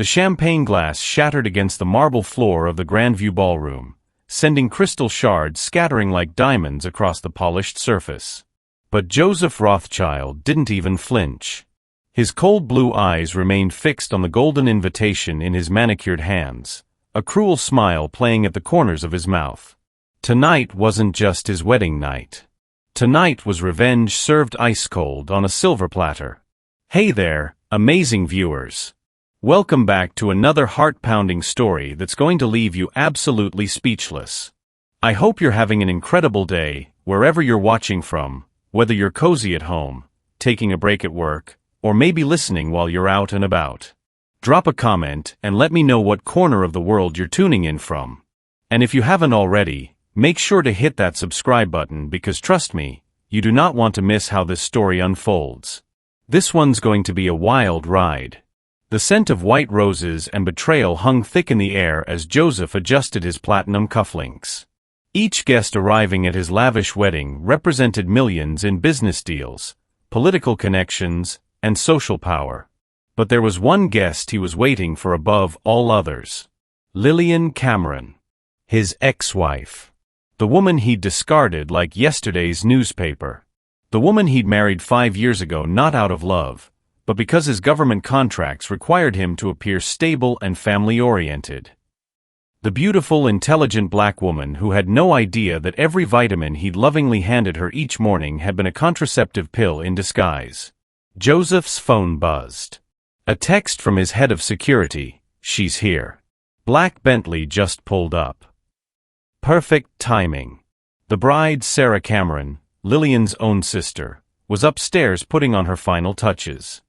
The champagne glass shattered against the marble floor of the Grandview ballroom, sending crystal shards scattering like diamonds across the polished surface. But Joseph Rothschild didn't even flinch. His cold blue eyes remained fixed on the golden invitation in his manicured hands, a cruel smile playing at the corners of his mouth. Tonight wasn't just his wedding night. Tonight was revenge served ice-cold on a silver platter. Hey there, amazing viewers. Welcome back to another heart-pounding story that's going to leave you absolutely speechless. I hope you're having an incredible day, wherever you're watching from, whether you're cozy at home, taking a break at work, or maybe listening while you're out and about. Drop a comment and let me know what corner of the world you're tuning in from. And if you haven't already, make sure to hit that subscribe button because trust me, you do not want to miss how this story unfolds. This one's going to be a wild ride. The scent of white roses and betrayal hung thick in the air as Joseph adjusted his platinum cufflinks. Each guest arriving at his lavish wedding represented millions in business deals, political connections, and social power. But there was one guest he was waiting for above all others. Lilian Cameron. His ex-wife. The woman he'd discarded like yesterday's newspaper. The woman he'd married 5 years ago not out of love, but because his government contracts required him to appear stable and family-oriented. The beautiful, intelligent black woman who had no idea that every vitamin he'd lovingly handed her each morning had been a contraceptive pill in disguise. Joseph's phone buzzed. A text from his head of security, "She's here." Black Bentley just pulled up. Perfect timing. The bride, Sarah Cameron, Lilian's own sister, was upstairs putting on her final touches.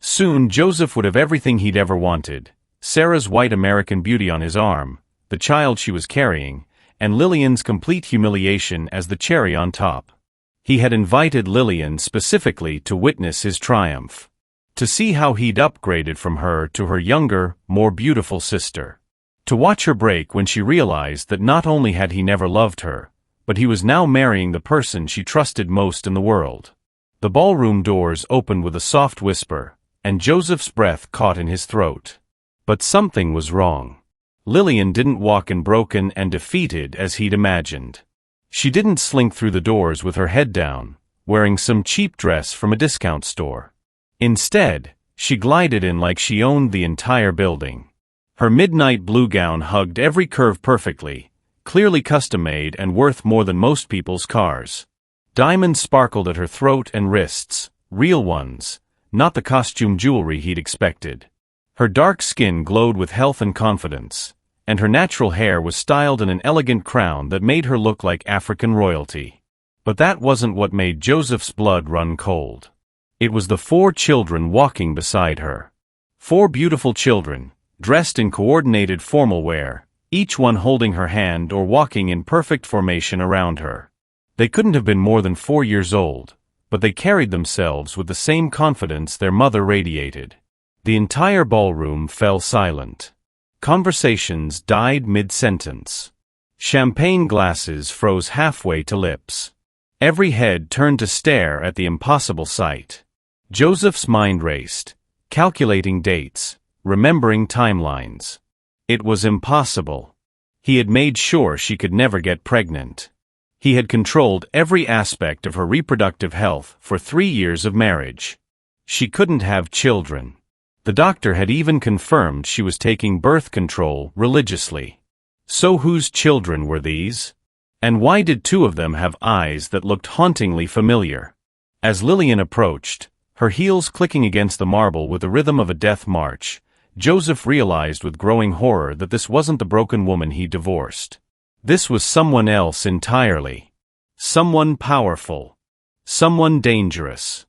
Soon Joseph would have everything he'd ever wanted: Sarah's white American beauty on his arm, the child she was carrying, and Lilian's complete humiliation as the cherry on top. He had invited Lilian specifically to witness his triumph, to see how he'd upgraded from her to her younger, more beautiful sister, to watch her break when she realized that not only had he never loved her, but he was now marrying the person she trusted most in the world. The ballroom doors opened with a soft whisper, and Joseph's breath caught in his throat. But something was wrong. Lilian didn't walk in broken and defeated as he'd imagined. She didn't slink through the doors with her head down, wearing some cheap dress from a discount store. Instead, she glided in like she owned the entire building. Her midnight blue gown hugged every curve perfectly, clearly custom-made and worth more than most people's cars. Diamonds sparkled at her throat and wrists, real ones, not the costume jewelry he'd expected. Her dark skin glowed with health and confidence, and her natural hair was styled in an elegant crown that made her look like African royalty. But that wasn't what made Joseph's blood run cold. It was the 4 children walking beside her. 4 beautiful children, dressed in coordinated formal wear, each one holding her hand or walking in perfect formation around her. They couldn't have been more than 4 years old, but they carried themselves with the same confidence their mother radiated. The entire ballroom fell silent. Conversations died mid-sentence. Champagne glasses froze halfway to lips. Every head turned to stare at the impossible sight. Joseph's mind raced, calculating dates, remembering timelines. It was impossible. He had made sure she could never get pregnant. He had controlled every aspect of her reproductive health for 3 years of marriage. She couldn't have children. The doctor had even confirmed she was taking birth control religiously. So whose children were these? And why did 2 of them have eyes that looked hauntingly familiar? As Lilian approached, her heels clicking against the marble with the rhythm of a death march, Joseph realized with growing horror that this wasn't the broken woman he divorced. This was someone else entirely. Someone powerful. Someone dangerous.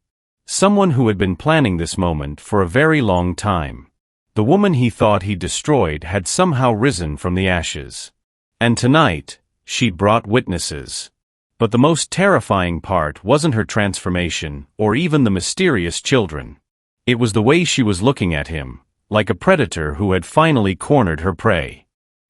Someone who had been planning this moment for a very long time. The woman he thought he'd destroyed had somehow risen from the ashes. And tonight, she'd brought witnesses. But the most terrifying part wasn't her transformation, or even the mysterious children. It was the way she was looking at him, like a predator who had finally cornered her prey.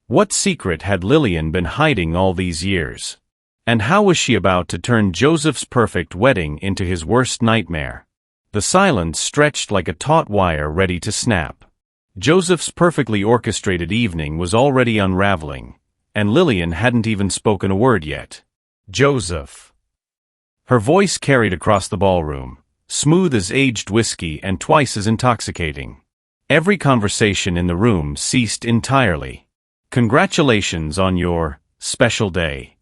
What secret had Lilian been hiding all these years? And how was she about to turn Joseph's perfect wedding into his worst nightmare? The silence stretched like a taut wire ready to snap. Joseph's perfectly orchestrated evening was already unraveling, and Lilian hadn't even spoken a word yet. Joseph. Her voice carried across the ballroom, smooth as aged whiskey and twice as intoxicating. Every conversation in the room ceased entirely. Congratulations on your special day.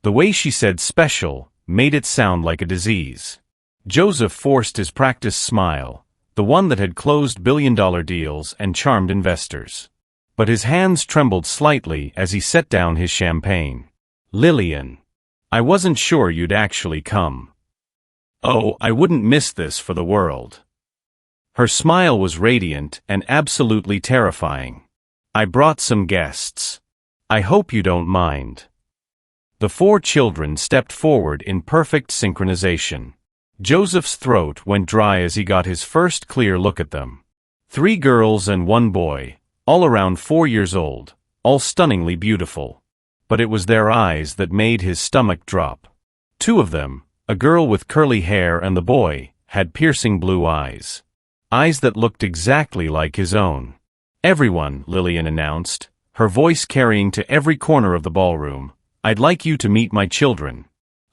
The way she said special made it sound like a disease. Joseph forced his practiced smile, the one that had closed billion-dollar deals and charmed investors. But his hands trembled slightly as he set down his champagne. Lilian. I wasn't sure you'd actually come. Oh, I wouldn't miss this for the world. Her smile was radiant and absolutely terrifying. I brought some guests. I hope you don't mind. The four children stepped forward in perfect synchronization. Joseph's throat went dry as he got his first clear look at them. 3 girls and 1 boy, all around 4 years old, all stunningly beautiful. But it was their eyes that made his stomach drop. 2 of them, a girl with curly hair and the boy, had piercing blue eyes. Eyes that looked exactly like his own. Everyone, Lilian announced, her voice carrying to every corner of the ballroom, I'd like you to meet my children.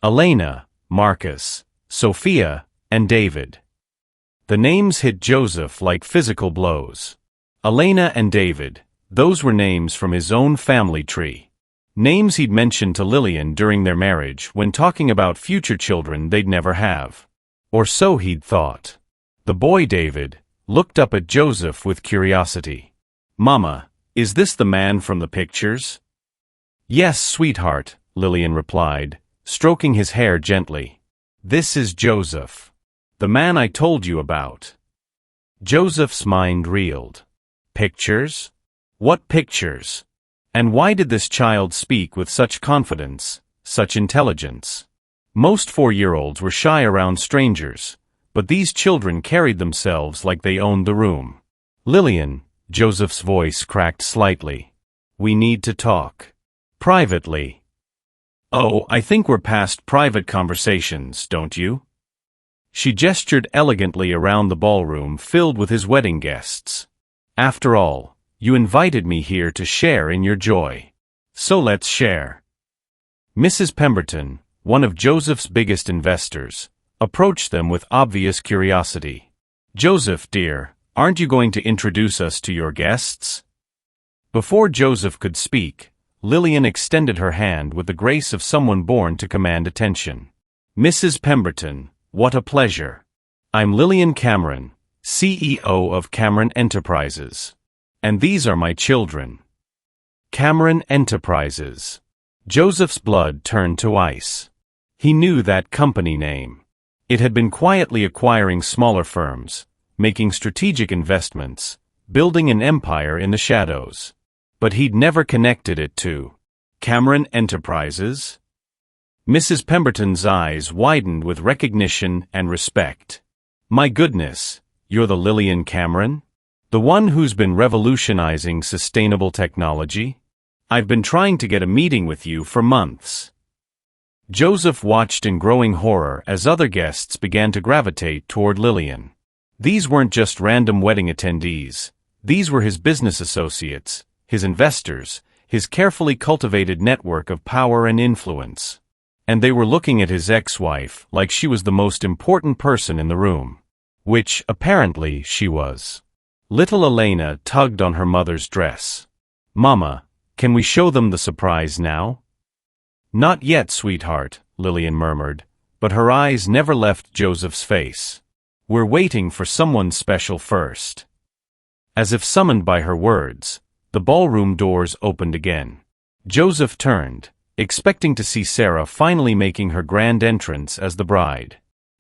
Elena, Marcus, Sophia, and David. The names hit Joseph like physical blows. Elena and David, those were names from his own family tree. Names he'd mentioned to Lilian during their marriage when talking about future children they'd never have. Or so he'd thought. The boy David looked up at Joseph with curiosity. Mama, is this the man from the pictures? Yes, sweetheart, Lilian replied, stroking his hair gently. This is Joseph. The man I told you about. Joseph's mind reeled. Pictures? What pictures? And why did this child speak with such confidence, such intelligence? Most 4-year-olds were shy around strangers, but these children carried themselves like they owned the room. Lilian, Joseph's voice cracked slightly. We need to talk. Privately. Oh, I think we're past private conversations, don't you? She gestured elegantly around the ballroom filled with his wedding guests. After all, you invited me here to share in your joy. So let's share. Mrs. Pemberton, one of Joseph's biggest investors, approached them with obvious curiosity. Joseph, dear, aren't you going to introduce us to your guests? Before Joseph could speak, Lilian extended her hand with the grace of someone born to command attention. Mrs. Pemberton, what a pleasure. I'm Lilian Cameron, CEO of Cameron Enterprises. And these are my children. Cameron Enterprises. Joseph's blood turned to ice. He knew that company name. It had been quietly acquiring smaller firms, making strategic investments, building an empire in the shadows. But he'd never connected it to Cameron Enterprises. Mrs. Pemberton's eyes widened with recognition and respect. My goodness, you're the Lilian Cameron? The one who's been revolutionizing sustainable technology? I've been trying to get a meeting with you for months. Joseph watched in growing horror as other guests began to gravitate toward Lilian. These weren't just random wedding attendees. These were his business associates, his investors, his carefully cultivated network of power and influence. And they were looking at his ex-wife like she was the most important person in the room. Which, apparently, she was. Little Elena tugged on her mother's dress. Mama, can we show them the surprise now? Not yet, sweetheart, Lilian murmured, but her eyes never left Joseph's face. We're waiting for someone special first. As if summoned by her words, the ballroom doors opened again. Joseph turned, expecting to see Sarah finally making her grand entrance as the bride.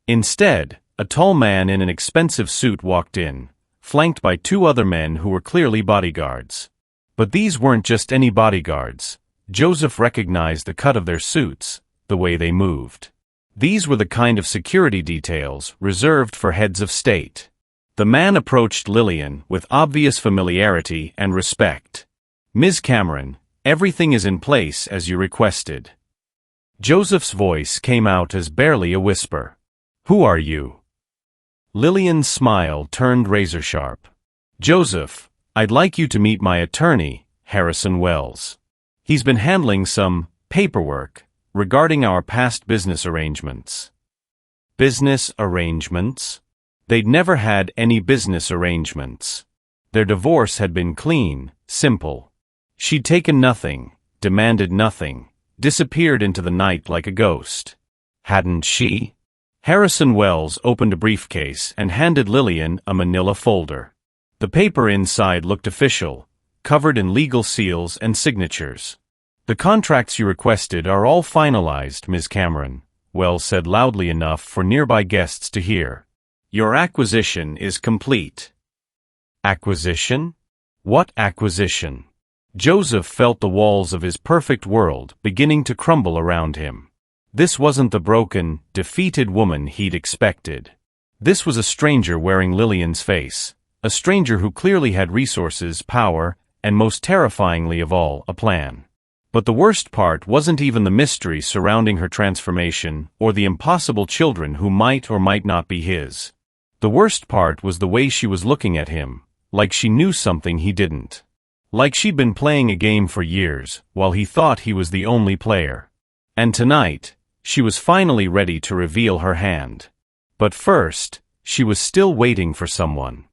Instead, a tall man in an expensive suit walked in, flanked by 2 other men who were clearly bodyguards. But these weren't just any bodyguards. Joseph recognized the cut of their suits, the way they moved. These were the kind of security details reserved for heads of state. The man approached Lilian with obvious familiarity and respect. Ms. Cameron, everything is in place as you requested. Joseph's voice came out as barely a whisper. Who are you? Lilian's smile turned razor-sharp. "Joseph, I'd like you to meet my attorney, Harrison Wells. He's been handling some paperwork regarding our past business arrangements." Business arrangements? They'd never had any business arrangements. Their divorce had been clean, simple. She'd taken nothing, demanded nothing, disappeared into the night like a ghost. Hadn't she? Harrison Wells opened a briefcase and handed Lilian a manila folder. The paper inside looked official, covered in legal seals and signatures. "The contracts you requested are all finalized, Ms. Cameron," Wells said loudly enough for nearby guests to hear. "Your acquisition is complete." Acquisition? What acquisition? Joseph felt the walls of his perfect world beginning to crumble around him. This wasn't the broken, defeated woman he'd expected. This was a stranger wearing Lilian's face, a stranger who clearly had resources, power, and most terrifyingly of all, a plan. But the worst part wasn't even the mystery surrounding her transformation or the impossible children who might or might not be his. The worst part was the way she was looking at him, like she knew something he didn't. Like she'd been playing a game for years, while he thought he was the only player. And tonight, she was finally ready to reveal her hand. But first, she was still waiting for someone.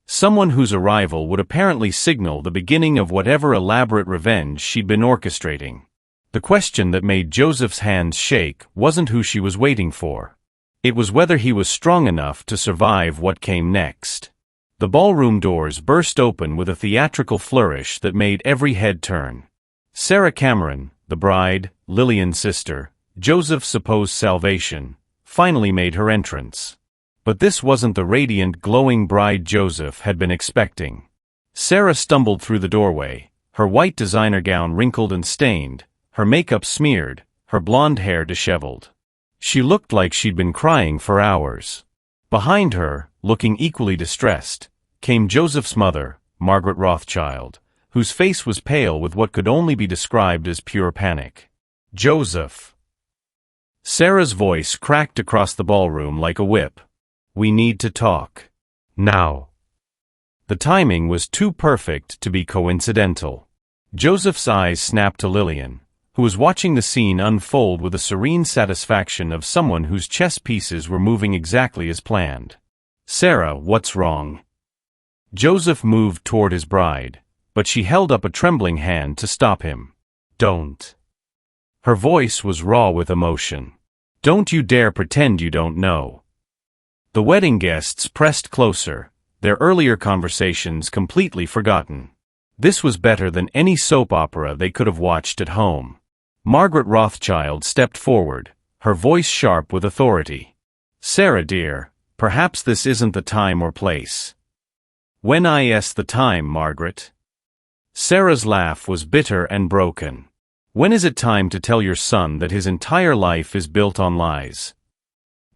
Someone whose arrival would apparently signal the beginning of whatever elaborate revenge she'd been orchestrating. The question that made Joseph's hands shake wasn't who she was waiting for. It was whether he was strong enough to survive what came next. The ballroom doors burst open with a theatrical flourish that made every head turn. Sarah Cameron, the bride, Lilian's sister, Joseph's supposed salvation, finally made her entrance. But this wasn't the radiant, glowing bride Joseph had been expecting. Sarah stumbled through the doorway, her white designer gown wrinkled and stained, her makeup smeared, her blonde hair disheveled. She looked like she'd been crying for hours. Behind her, looking equally distressed, came Joseph's mother, Margaret Rothschild, whose face was pale with what could only be described as pure panic. "Joseph." Sarah's voice cracked across the ballroom like a whip. "We need to talk. Now." The timing was too perfect to be coincidental. Joseph's eyes snapped to Lilian, who was watching the scene unfold with the serene satisfaction of someone whose chess pieces were moving exactly as planned. "Sarah, what's wrong?" Joseph moved toward his bride, but she held up a trembling hand to stop him. "Don't." Her voice was raw with emotion. "Don't you dare pretend you don't know." The wedding guests pressed closer, their earlier conversations completely forgotten. This was better than any soap opera they could have watched at home. Margaret Rothschild stepped forward, her voice sharp with authority. "Sarah dear, perhaps this isn't the time or place." "When is the time, Margaret?" Sarah's laugh was bitter and broken. "When is it time to tell your son that his entire life is built on lies?"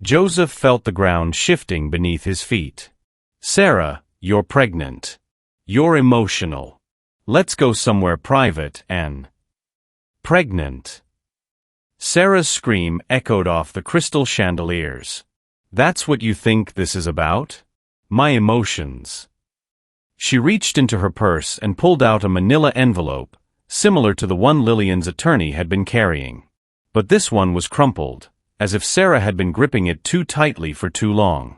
Joseph felt the ground shifting beneath his feet. "Sarah, you're pregnant. You're emotional. Let's go somewhere private and—" "Pregnant?" Sarah's scream echoed off the crystal chandeliers. "That's what you think this is about? My emotions." She reached into her purse and pulled out a manila envelope, similar to the one Lilian's attorney had been carrying. But this one was crumpled, as if Sarah had been gripping it too tightly for too long.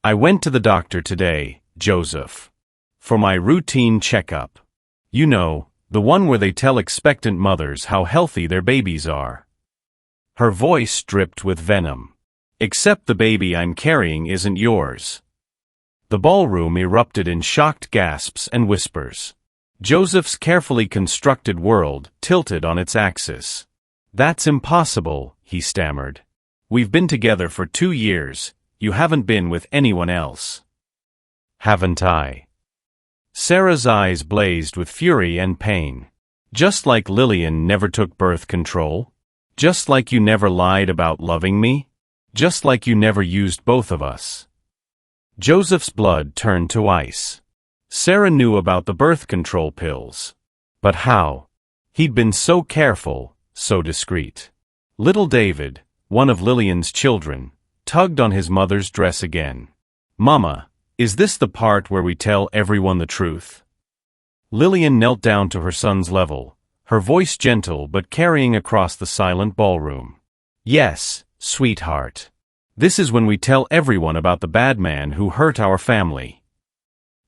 "I went to the doctor today, Joseph. For my routine checkup. You know, the one where they tell expectant mothers how healthy their babies are." Her voice dripped with venom. "Except the baby I'm carrying isn't yours." The ballroom erupted in shocked gasps and whispers. Joseph's carefully constructed world tilted on its axis. "That's impossible," he stammered. "We've been together for 2 years, you haven't been with anyone else." "Haven't I?" Sarah's eyes blazed with fury and pain. "Just like Lilian never took birth control? Just like you never lied about loving me? Just like you never used both of us?" Joseph's blood turned to ice. Sarah knew about the birth control pills. But how? He'd been so careful, so discreet. Little David, one of Lilian's children, tugged on his mother's dress again. "Mama, Is this the part where we tell everyone the truth? Lilian knelt down to her son's level, her voice gentle but carrying across the silent ballroom. Yes, sweetheart. This is when we tell everyone about the bad man who hurt our family.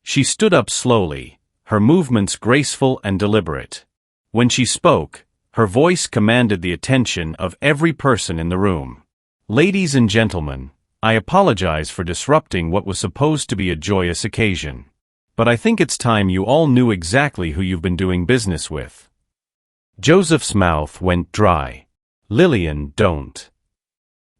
She stood up slowly, her movements graceful and deliberate. When she spoke, her voice commanded the attention of every person in the room. Ladies and gentlemen, I apologize for disrupting what was supposed to be a joyous occasion. But I think it's time you all knew exactly who you've been doing business with. Joseph's mouth went dry. Lilian, don't.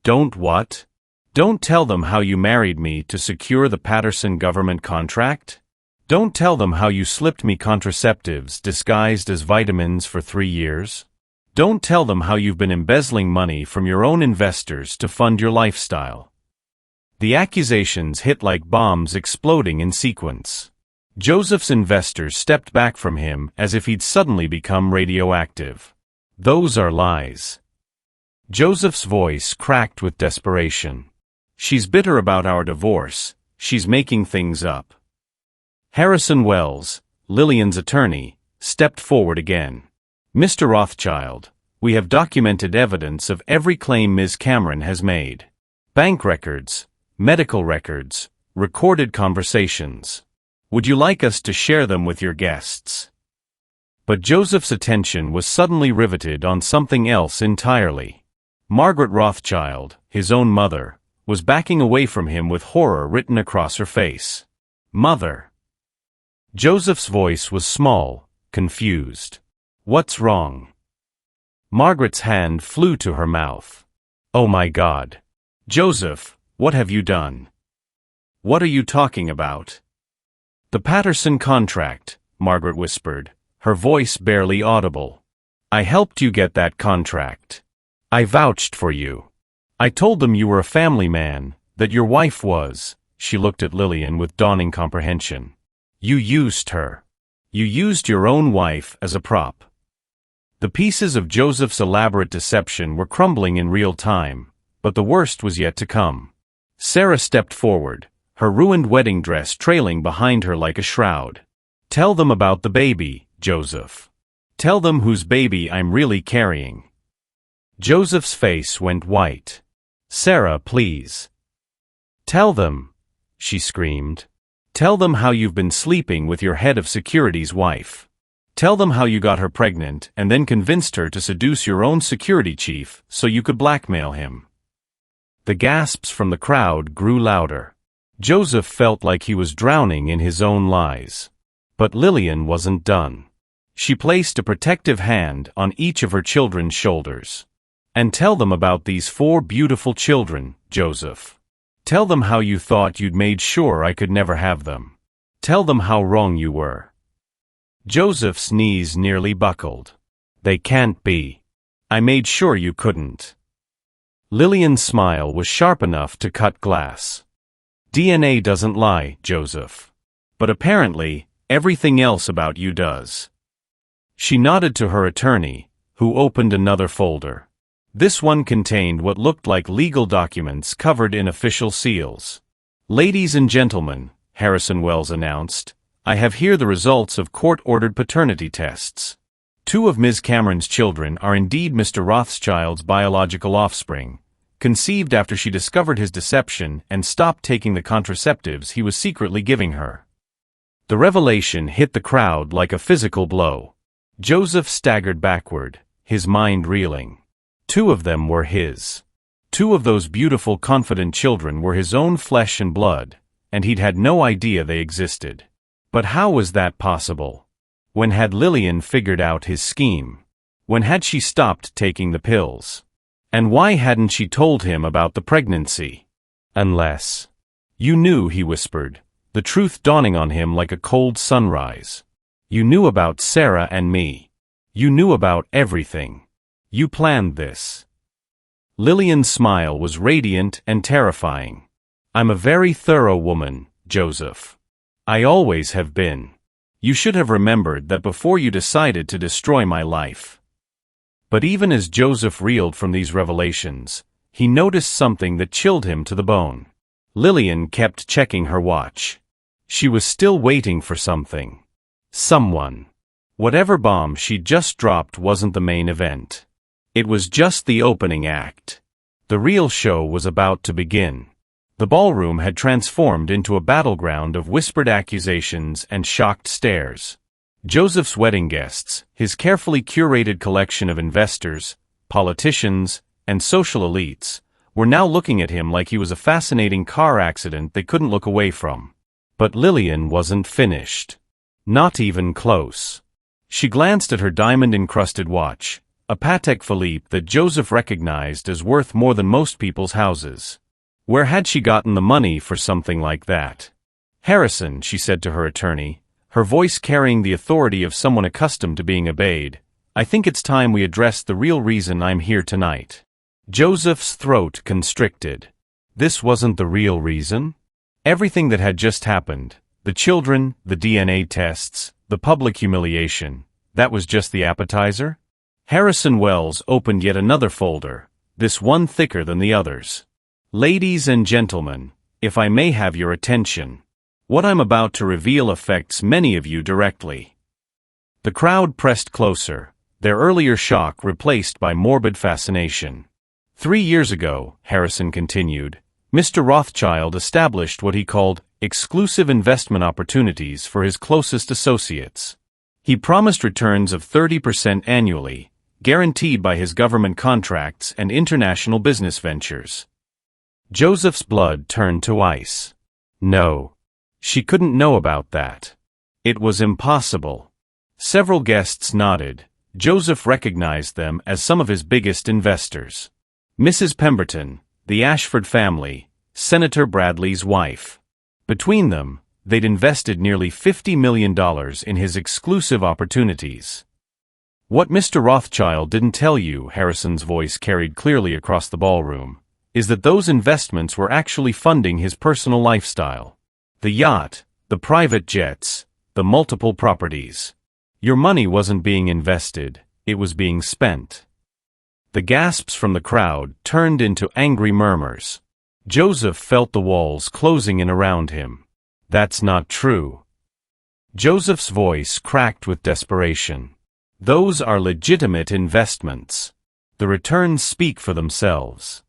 Don't what? Don't tell them how you married me to secure the Patterson government contract? Don't tell them how you slipped me contraceptives disguised as vitamins for 3 years? Don't tell them how you've been embezzling money from your own investors to fund your lifestyle. The accusations hit like bombs exploding in sequence. Joseph's investors stepped back from him as if he'd suddenly become radioactive. Those are lies. Joseph's voice cracked with desperation. She's bitter about our divorce. She's making things up. Harrison Wells, Lilian's attorney, stepped forward again. Mr. Rothschild, we have documented evidence of every claim Ms. Cameron has made. Bank records, medical records, recorded conversations. Would you like us to share them with your guests? But Joseph's attention was suddenly riveted on something else entirely. Margaret Rothschild, his own mother, was backing away from him with horror written across her face. Mother. Joseph's voice was small, confused. What's wrong? Margaret's hand flew to her mouth. Oh my God. Joseph, what have you done? What are you talking about? The Patterson contract, Margaret whispered, her voice barely audible. I helped you get that contract. I vouched for you. I told them you were a family man, that your wife was. She looked at Lilian with dawning comprehension. You used her. You used your own wife as a prop. The pieces of Joseph's elaborate deception were crumbling in real time, but the worst was yet to come. Sarah stepped forward, her ruined wedding dress trailing behind her like a shroud. Tell them about the baby, Joseph. Tell them whose baby I'm really carrying. Joseph's face went white. Sarah, please. Tell them, she screamed. Tell them how you've been sleeping with your head of security's wife. Tell them how you got her pregnant and then convinced her to seduce your own security chief so you could blackmail him. The gasps from the crowd grew louder. Joseph felt like he was drowning in his own lies. But Lilian wasn't done. She placed a protective hand on each of her children's shoulders. And tell them about these 4 beautiful children, Joseph. Tell them how you thought you'd made sure I could never have them. Tell them how wrong you were. Joseph's knees nearly buckled. They can't be. I made sure you couldn't. Lilian's smile was sharp enough to cut glass. DNA doesn't lie, Joseph. But apparently, everything else about you does. She nodded to her attorney, who opened another folder. This one contained what looked like legal documents covered in official seals. Ladies and gentlemen, Harrison Wells announced, I have here the results of court-ordered paternity tests. 2 of Ms. Cameron's children are indeed Mr. Rothschild's biological offspring, conceived after she discovered his deception and stopped taking the contraceptives he was secretly giving her. The revelation hit the crowd like a physical blow. Joseph staggered backward, his mind reeling. 2 of them were his. 2 of those beautiful, confident children were his own flesh and blood, and he'd had no idea they existed. But how was that possible? When had Lilian figured out his scheme? When had she stopped taking the pills? And why hadn't she told him about the pregnancy? Unless... You knew, he whispered, the truth dawning on him like a cold sunrise. You knew about Sarah and me. You knew about everything. You planned this. Lilian's smile was radiant and terrifying. I'm a very thorough woman, Joseph. I always have been. You should have remembered that before you decided to destroy my life. But even as Joseph reeled from these revelations, he noticed something that chilled him to the bone. Lilian kept checking her watch. She was still waiting for something. Someone. Whatever bomb she'd just dropped wasn't the main event. It was just the opening act. The real show was about to begin. The ballroom had transformed into a battleground of whispered accusations and shocked stares. Joseph's wedding guests, his carefully curated collection of investors, politicians, and social elites, were now looking at him like he was a fascinating car accident they couldn't look away from. But Lilian wasn't finished. Not even close. She glanced at her diamond-encrusted watch, a Patek Philippe that Joseph recognized as worth more than most people's houses. Where had she gotten the money for something like that? "Harrison," she said to her attorney, her voice carrying the authority of someone accustomed to being obeyed, "I think it's time we address the real reason I'm here tonight." Joseph's throat constricted. This wasn't the real reason? Everything that had just happened, the children, the DNA tests, the public humiliation, that was just the appetizer? Harrison Wells opened yet another folder, this one thicker than the others. "Ladies and gentlemen, if I may have your attention. What I'm about to reveal affects many of you directly." The crowd pressed closer, their earlier shock replaced by morbid fascination. 3 years ago, Harrison continued, Mr. Rothschild established what he called exclusive investment opportunities for his closest associates. He promised returns of 30% annually, guaranteed by his government contracts and international business ventures. Joseph's blood turned to ice. No. She couldn't know about that. It was impossible. Several guests nodded. Joseph recognized them as some of his biggest investors. Mrs. Pemberton, the Ashford family, Senator Bradley's wife. Between them, they'd invested nearly $50 million in his exclusive opportunities. What Mr. Rothschild didn't tell you, Harrison's voice carried clearly across the ballroom, is that those investments were actually funding his personal lifestyle. The yacht, the private jets, the multiple properties. Your money wasn't being invested, it was being spent. The gasps from the crowd turned into angry murmurs. Joseph felt the walls closing in around him. That's not true. Joseph's voice cracked with desperation. Those are legitimate investments. The returns speak for themselves.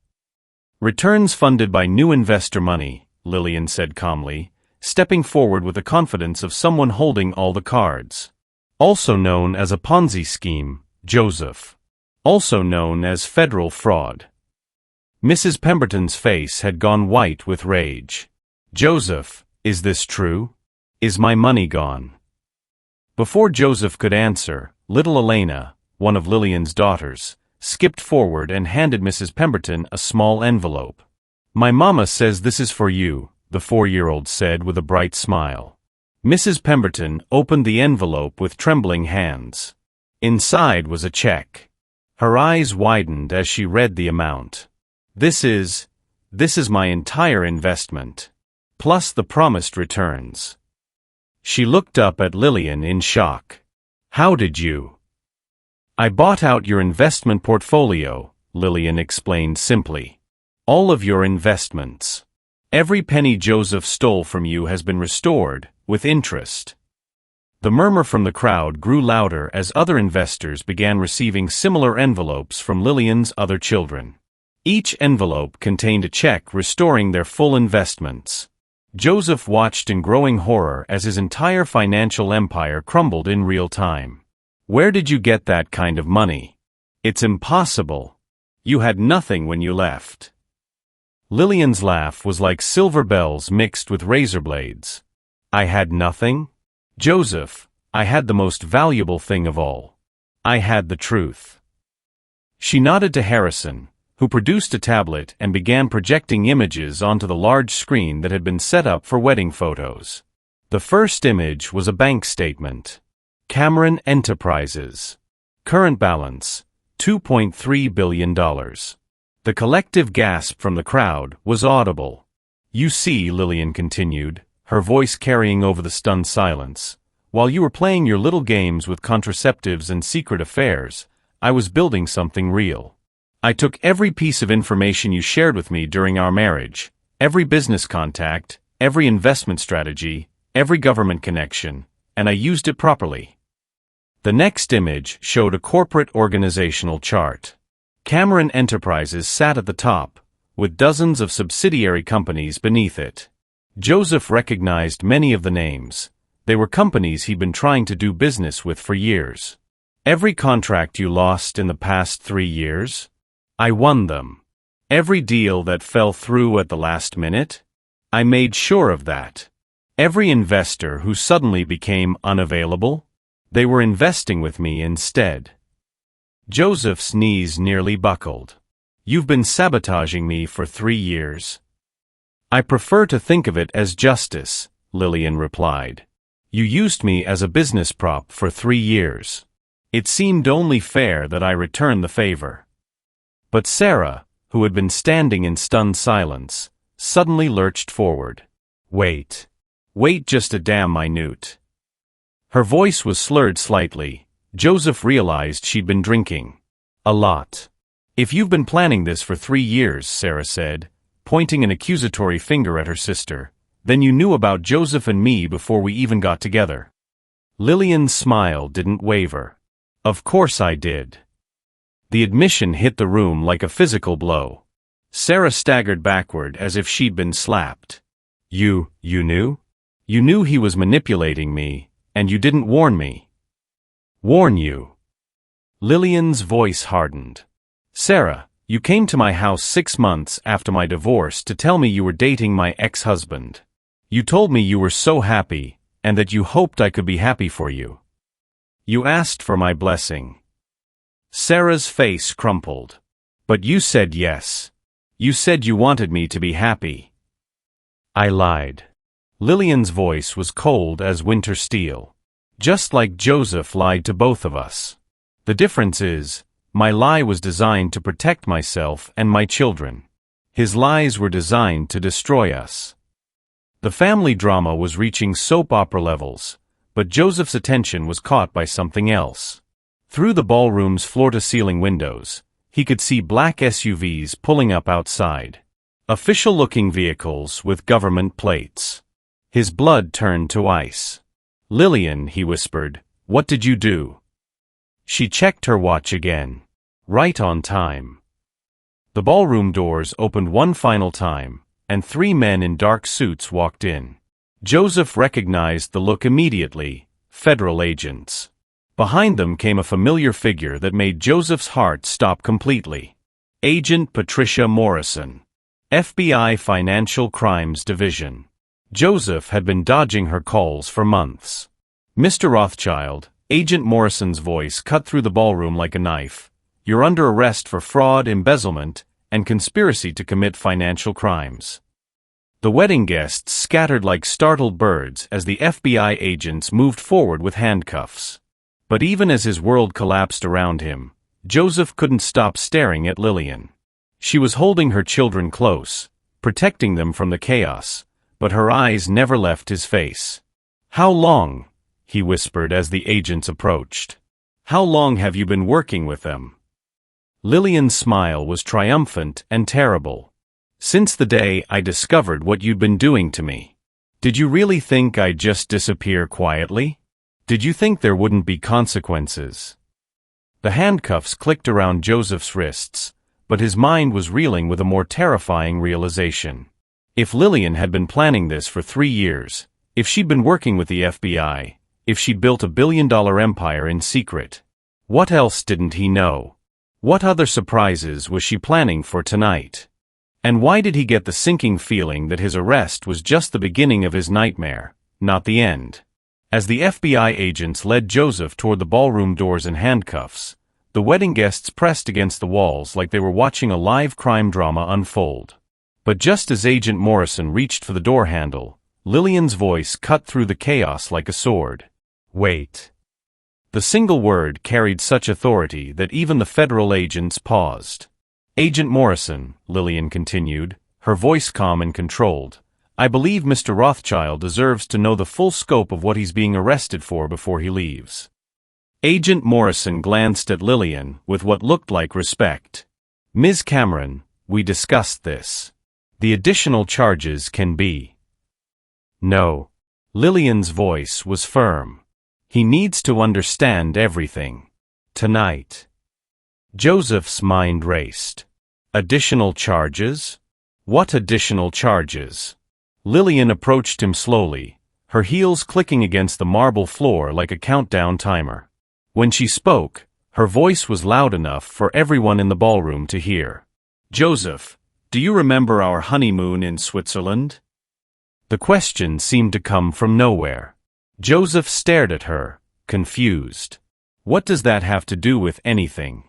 Returns funded by new investor money, Lilian said calmly, stepping forward with the confidence of someone holding all the cards. Also known as a Ponzi scheme, Joseph. Also known as federal fraud. Mrs. Pemberton's face had gone white with rage. Joseph, is this true? Is my money gone? Before Joseph could answer, little Elena, one of Lilian's daughters, skipped forward and handed Mrs. Pemberton a small envelope. My mama says this is for you, the 4-year-old said with a bright smile. Mrs. Pemberton opened the envelope with trembling hands. Inside was a check. Her eyes widened as she read the amount. This is my entire investment. Plus the promised returns. She looked up at Lilian in shock. How did you? I bought out your investment portfolio, Lilian explained simply. All of your investments. Every penny Joseph stole from you has been restored, with interest. The murmur from the crowd grew louder as other investors began receiving similar envelopes from Lilian's other children. Each envelope contained a check restoring their full investments. Joseph watched in growing horror as his entire financial empire crumbled in real time. Where did you get that kind of money? It's impossible. You had nothing when you left. Lilian's laugh was like silver bells mixed with razor blades. I had nothing? Joseph, I had the most valuable thing of all. I had the truth. She nodded to Harrison, who produced a tablet and began projecting images onto the large screen that had been set up for wedding photos. The first image was a bank statement. Cameron Enterprises. Current balance, $2.3 billion. The collective gasp from the crowd was audible. You see, Lilian continued, her voice carrying over the stunned silence, while you were playing your little games with contraceptives and secret affairs, I was building something real. I took every piece of information you shared with me during our marriage, Every business contact, every investment strategy, every government connection, and I used it properly. The next image showed a corporate organizational chart. Cameron Enterprises sat at the top, with dozens of subsidiary companies beneath it. Joseph recognized many of the names. They were companies he'd been trying to do business with for years. Every contract you lost in the past 3 years? I won them. Every deal that fell through at the last minute? I made sure of that. Every investor who suddenly became unavailable? They were investing with me instead. Joseph's knees nearly buckled. You've been sabotaging me for 3 years. I prefer to think of it as justice, Lilian replied. You used me as a business prop for 3 years. It seemed only fair that I return the favor. But Sarah, who had been standing in stunned silence, suddenly lurched forward. Wait. Wait just a damn minute. Her voice was slurred slightly. Joseph realized she'd been drinking. A lot. If you've been planning this for 3 years, Sarah said, pointing an accusatory finger at her sister, then you knew about Joseph and me before we even got together. Lilian's smile didn't waver. Of course I did. The admission hit the room like a physical blow. Sarah staggered backward as if she'd been slapped. You knew? You knew he was manipulating me, and you didn't warn me. Warn you? Lilian's voice hardened. Sarah, you came to my house 6 months after my divorce to tell me you were dating my ex-husband. You told me you were so happy, and that you hoped I could be happy for you. You asked for my blessing. Sarah's face crumpled. But you said yes. You said you wanted me to be happy. I lied. Lilian's voice was cold as winter steel. Just like Joseph lied to both of us. The difference is, my lie was designed to protect myself and my children. His lies were designed to destroy us. The family drama was reaching soap opera levels, but Joseph's attention was caught by something else. Through the ballroom's floor-to-ceiling windows, he could see black SUVs pulling up outside. Official-looking vehicles with government plates. His blood turned to ice. Lilian, he whispered, what did you do? She checked her watch again. Right on time. The ballroom doors opened one final time, and 3 men in dark suits walked in. Joseph recognized the look immediately, federal agents. Behind them came a familiar figure that made Joseph's heart stop completely. Agent Patricia Morrison. FBI Financial Crimes Division. Joseph had been dodging her calls for months. Mr. Rothschild, Agent Morrison's voice cut through the ballroom like a knife. You're under arrest for fraud, embezzlement, and conspiracy to commit financial crimes. The wedding guests scattered like startled birds as the FBI agents moved forward with handcuffs. But even as his world collapsed around him, Joseph couldn't stop staring at Lilian. She was holding her children close, protecting them from the chaos, but her eyes never left his face. How long? He whispered as the agents approached. How long have you been working with them? Lilian's smile was triumphant and terrible. Since the day I discovered what you'd been doing to me. Did you really think I'd just disappear quietly? Did you think there wouldn't be consequences? The handcuffs clicked around Joseph's wrists, but his mind was reeling with a more terrifying realization. If Lilian had been planning this for 3 years, if she'd been working with the FBI, if she'd built a billion-dollar empire in secret, what else didn't he know? What other surprises was she planning for tonight? And why did he get the sinking feeling that his arrest was just the beginning of his nightmare, not the end? As the FBI agents led Joseph toward the ballroom doors in handcuffs, the wedding guests pressed against the walls like they were watching a live crime drama unfold. But just as Agent Morrison reached for the door handle, Lilian's voice cut through the chaos like a sword. Wait. The single word carried such authority that even the federal agents paused. Agent Morrison, Lilian continued, her voice calm and controlled, I believe Mr. Rothschild deserves to know the full scope of what he's being arrested for before he leaves. Agent Morrison glanced at Lilian with what looked like respect. Ms. Cameron, we discussed this. The additional charges can be. No. Lilian's voice was firm. He needs to understand everything. Tonight. Joseph's mind raced. Additional charges? What additional charges? Lilian approached him slowly, her heels clicking against the marble floor like a countdown timer. When she spoke, her voice was loud enough for everyone in the ballroom to hear. Joseph, do you remember our honeymoon in Switzerland? The question seemed to come from nowhere. Joseph stared at her, confused. What does that have to do with anything?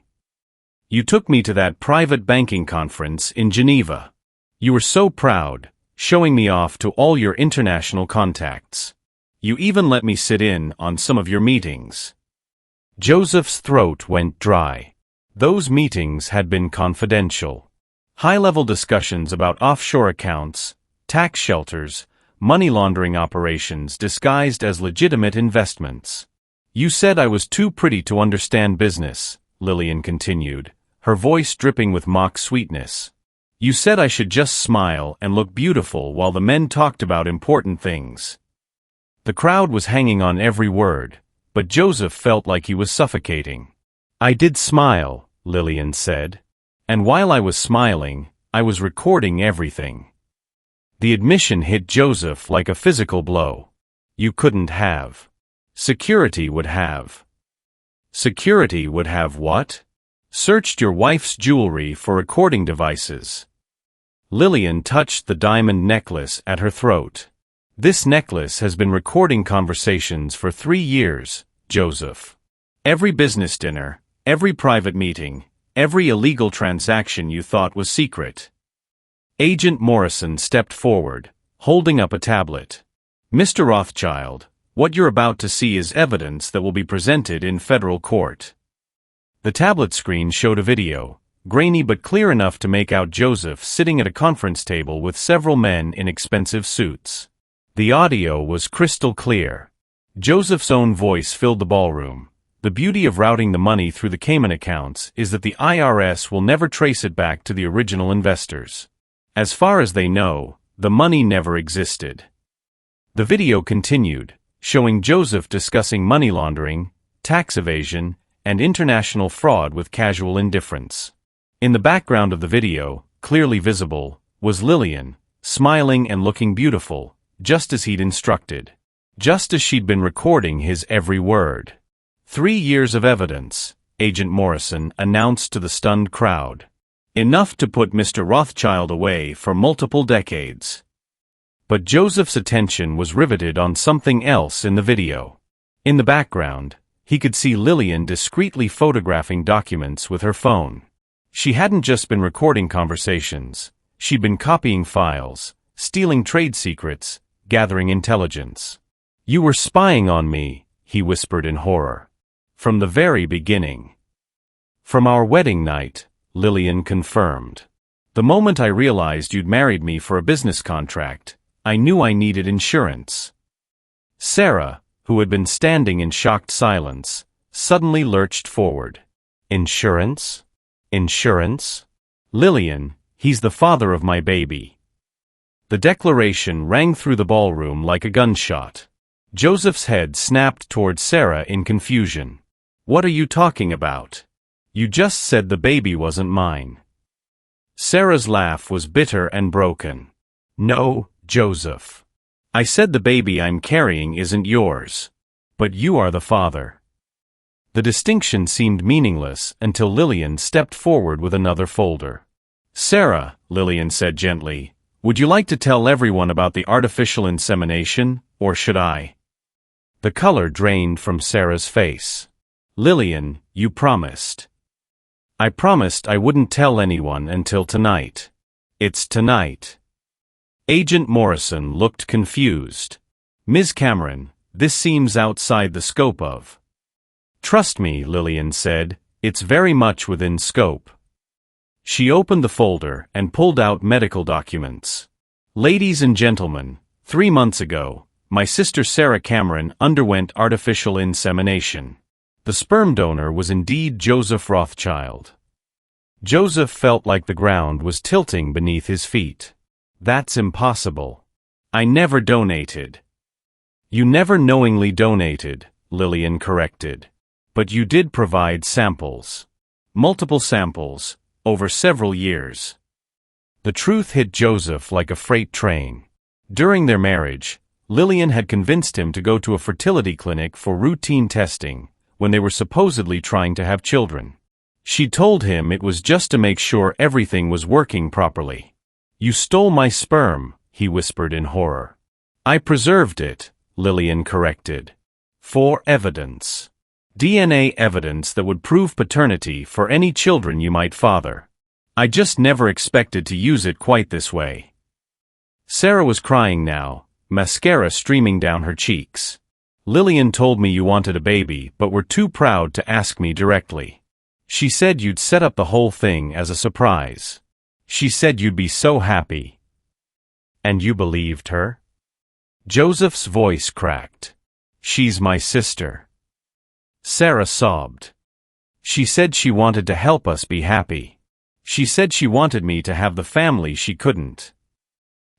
You took me to that private banking conference in Geneva. You were so proud, showing me off to all your international contacts. You even let me sit in on some of your meetings. Joseph's throat went dry. Those meetings had been confidential. High-level discussions about offshore accounts, tax shelters, money laundering operations disguised as legitimate investments. You said I was too pretty to understand business, Lilian continued, her voice dripping with mock sweetness. You said I should just smile and look beautiful while the men talked about important things. The crowd was hanging on every word, but Joseph felt like he was suffocating. I did smile, Lilian said. And while I was smiling, I was recording everything. The admission hit Joseph like a physical blow. You couldn't have. Security would have. Security would have what? Searched your wife's jewelry for recording devices. Lilian touched the diamond necklace at her throat. This necklace has been recording conversations for 3 years, Joseph. Every business dinner, every private meeting, every illegal transaction you thought was secret. Agent Morrison stepped forward, holding up a tablet. Mr. Rothschild, what you're about to see is evidence that will be presented in federal court. The tablet screen showed a video, grainy but clear enough to make out Joseph sitting at a conference table with several men in expensive suits. The audio was crystal clear. Joseph's own voice filled the ballroom. The beauty of routing the money through the Cayman accounts is that the IRS will never trace it back to the original investors. As far as they know, the money never existed. The video continued, showing Joseph discussing money laundering, tax evasion, and international fraud with casual indifference. In the background of the video, clearly visible, was Lilian, smiling and looking beautiful, just as he'd instructed. Just as she'd been recording his every word. 3 years of evidence, Agent Morrison announced to the stunned crowd. Enough to put Mr. Rothschild away for multiple decades. But Joseph's attention was riveted on something else in the video. In the background, he could see Lilian discreetly photographing documents with her phone. She hadn't just been recording conversations, she'd been copying files, stealing trade secrets, gathering intelligence. You were spying on me, he whispered in horror. From the very beginning. From our wedding night, Lilian confirmed. The moment I realized you'd married me for a business contract, I knew I needed insurance. Sarah, who had been standing in shocked silence, suddenly lurched forward. Insurance? Insurance? Lilian, he's the father of my baby. The declaration rang through the ballroom like a gunshot. Joseph's head snapped toward Sarah in confusion. What are you talking about? You just said the baby wasn't mine. Sarah's laugh was bitter and broken. No, Joseph. I said the baby I'm carrying isn't yours. But you are the father. The distinction seemed meaningless until Lilian stepped forward with another folder. Sarah, Lilian said gently, would you like to tell everyone about the artificial insemination, or should I? The color drained from Sarah's face. Lilian, you promised. I promised I wouldn't tell anyone until tonight. It's tonight. Agent Morrison looked confused. Ms. Cameron, this seems outside the scope of. Trust me, Lilian said, it's very much within scope. She opened the folder and pulled out medical documents. Ladies and gentlemen, 3 months ago, my sister Sarah Cameron underwent artificial insemination. The sperm donor was indeed Joseph Rothschild. Joseph felt like the ground was tilting beneath his feet. That's impossible. I never donated. You never knowingly donated, Lilian corrected. But you did provide samples. Multiple samples, over several years. The truth hit Joseph like a freight train. During their marriage, Lilian had convinced him to go to a fertility clinic for routine testing when they were supposedly trying to have children. She told him it was just to make sure everything was working properly. You stole my sperm, he whispered in horror. I preserved it, Lilian corrected. For evidence. DNA evidence that would prove paternity for any children you might father. I just never expected to use it quite this way. Sarah was crying now, mascara streaming down her cheeks. Lilian told me you wanted a baby but were too proud to ask me directly. She said you'd set up the whole thing as a surprise. She said you'd be so happy. And you believed her? Joseph's voice cracked. She's my sister. Sarah sobbed. She said she wanted to help us be happy. She said she wanted me to have the family she couldn't.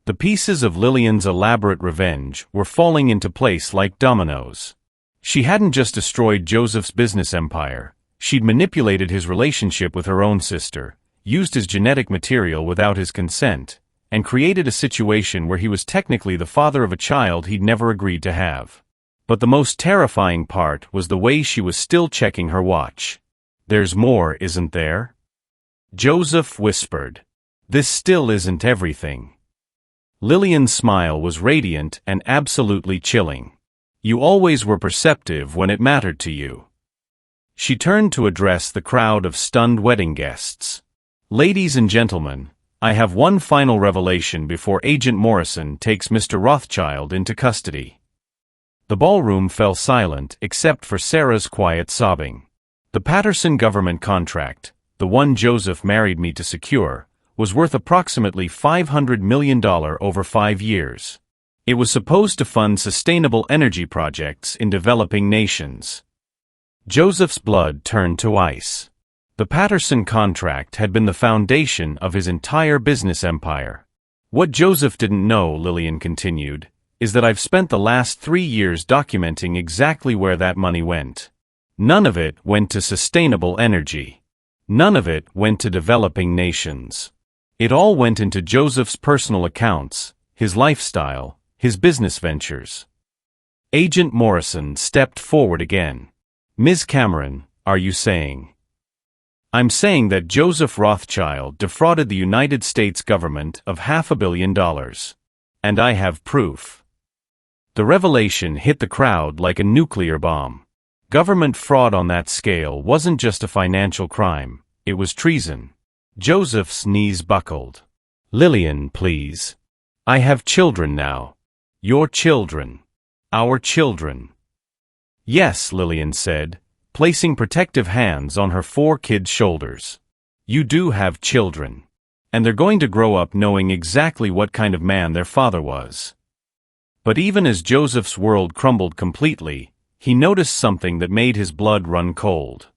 The pieces of Lilian's elaborate revenge were falling into place like dominoes. She hadn't just destroyed Joseph's business empire, she'd manipulated his relationship with her own sister, used his genetic material without his consent, and created a situation where he was technically the father of a child he'd never agreed to have. But the most terrifying part was the way she was still checking her watch. There's more, isn't there? Joseph whispered. This still isn't everything. Lilian's smile was radiant and absolutely chilling. You always were perceptive when it mattered to you. She turned to address the crowd of stunned wedding guests. Ladies and gentlemen, I have one final revelation before Agent Morrison takes Mr. Rothschild into custody. The ballroom fell silent except for Sarah's quiet sobbing. The Patterson government contract, the one Joseph married me to secure, was worth approximately $500 million over 5 years. It was supposed to fund sustainable energy projects in developing nations. Joseph's blood turned to ice. The Patterson contract had been the foundation of his entire business empire. What Joseph didn't know, Lilian continued, is that I've spent the last 3 years documenting exactly where that money went. None of it went to sustainable energy. None of it went to developing nations. It all went into Joseph's personal accounts, his lifestyle, his business ventures. Agent Morrison stepped forward again. Ms. Cameron, are you saying? I'm saying that Joseph Rothschild defrauded the United States government of $500 million. And I have proof. The revelation hit the crowd like a nuclear bomb. Government fraud on that scale wasn't just a financial crime, it was treason. Joseph's knees buckled. Lilian, please. I have children now. Your children. Our children. Yes, Lilian said, placing protective hands on her 4 kids' shoulders. You do have children. And they're going to grow up knowing exactly what kind of man their father was. But even as Joseph's world crumbled completely, he noticed something that made his blood run cold.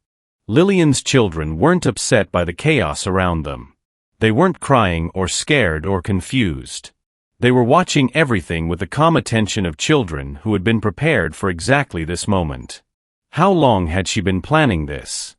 Lilian's children weren't upset by the chaos around them. They weren't crying or scared or confused. They were watching everything with the calm attention of children who had been prepared for exactly this moment. How long had she been planning this?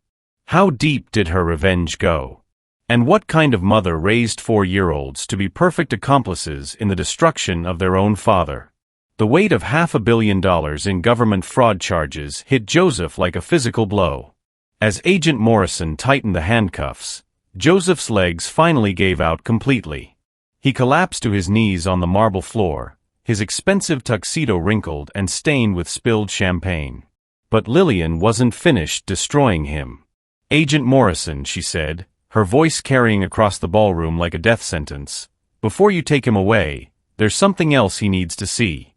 How deep did her revenge go? And what kind of mother raised 4-year-olds to be perfect accomplices in the destruction of their own father? The weight of $500 million in government fraud charges hit Joseph like a physical blow. As Agent Morrison tightened the handcuffs, Joseph's legs finally gave out completely. He collapsed to his knees on the marble floor, his expensive tuxedo wrinkled and stained with spilled champagne. But Lilian wasn't finished destroying him. Agent Morrison, she said, her voice carrying across the ballroom like a death sentence, before you take him away, there's something else he needs to see.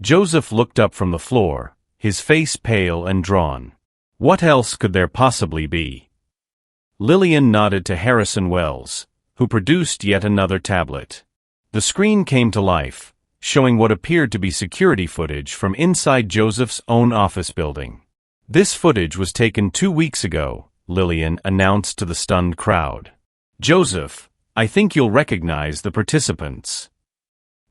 Joseph looked up from the floor, his face pale and drawn. What else could there possibly be? Lilian nodded to Harrison Wells, who produced yet another tablet. The screen came to life, showing what appeared to be security footage from inside Joseph's own office building. This footage was taken 2 weeks ago, Lilian announced to the stunned crowd. Joseph, I think you'll recognize the participants.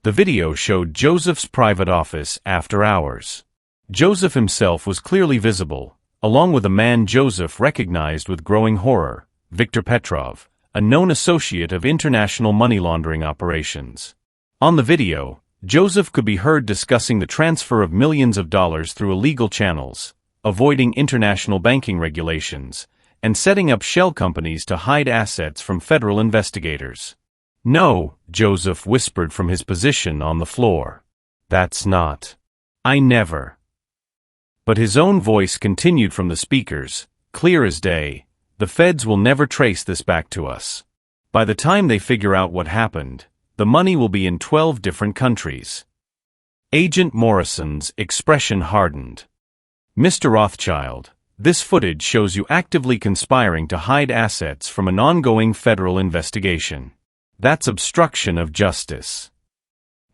The video showed Joseph's private office after hours. Joseph himself was clearly visible, along with a man Joseph recognized with growing horror, Viktor Petrov, a known associate of international money laundering operations. On the video, Joseph could be heard discussing the transfer of millions of dollars through illegal channels, avoiding international banking regulations, and setting up shell companies to hide assets from federal investigators. "No," Joseph whispered from his position on the floor. "That's not. I never." But his own voice continued from the speakers, clear as day. "The feds will never trace this back to us. By the time they figure out what happened, the money will be in 12 different countries." Agent Morrison's expression hardened. "Mr. Rothschild, this footage shows you actively conspiring to hide assets from an ongoing federal investigation. That's obstruction of justice."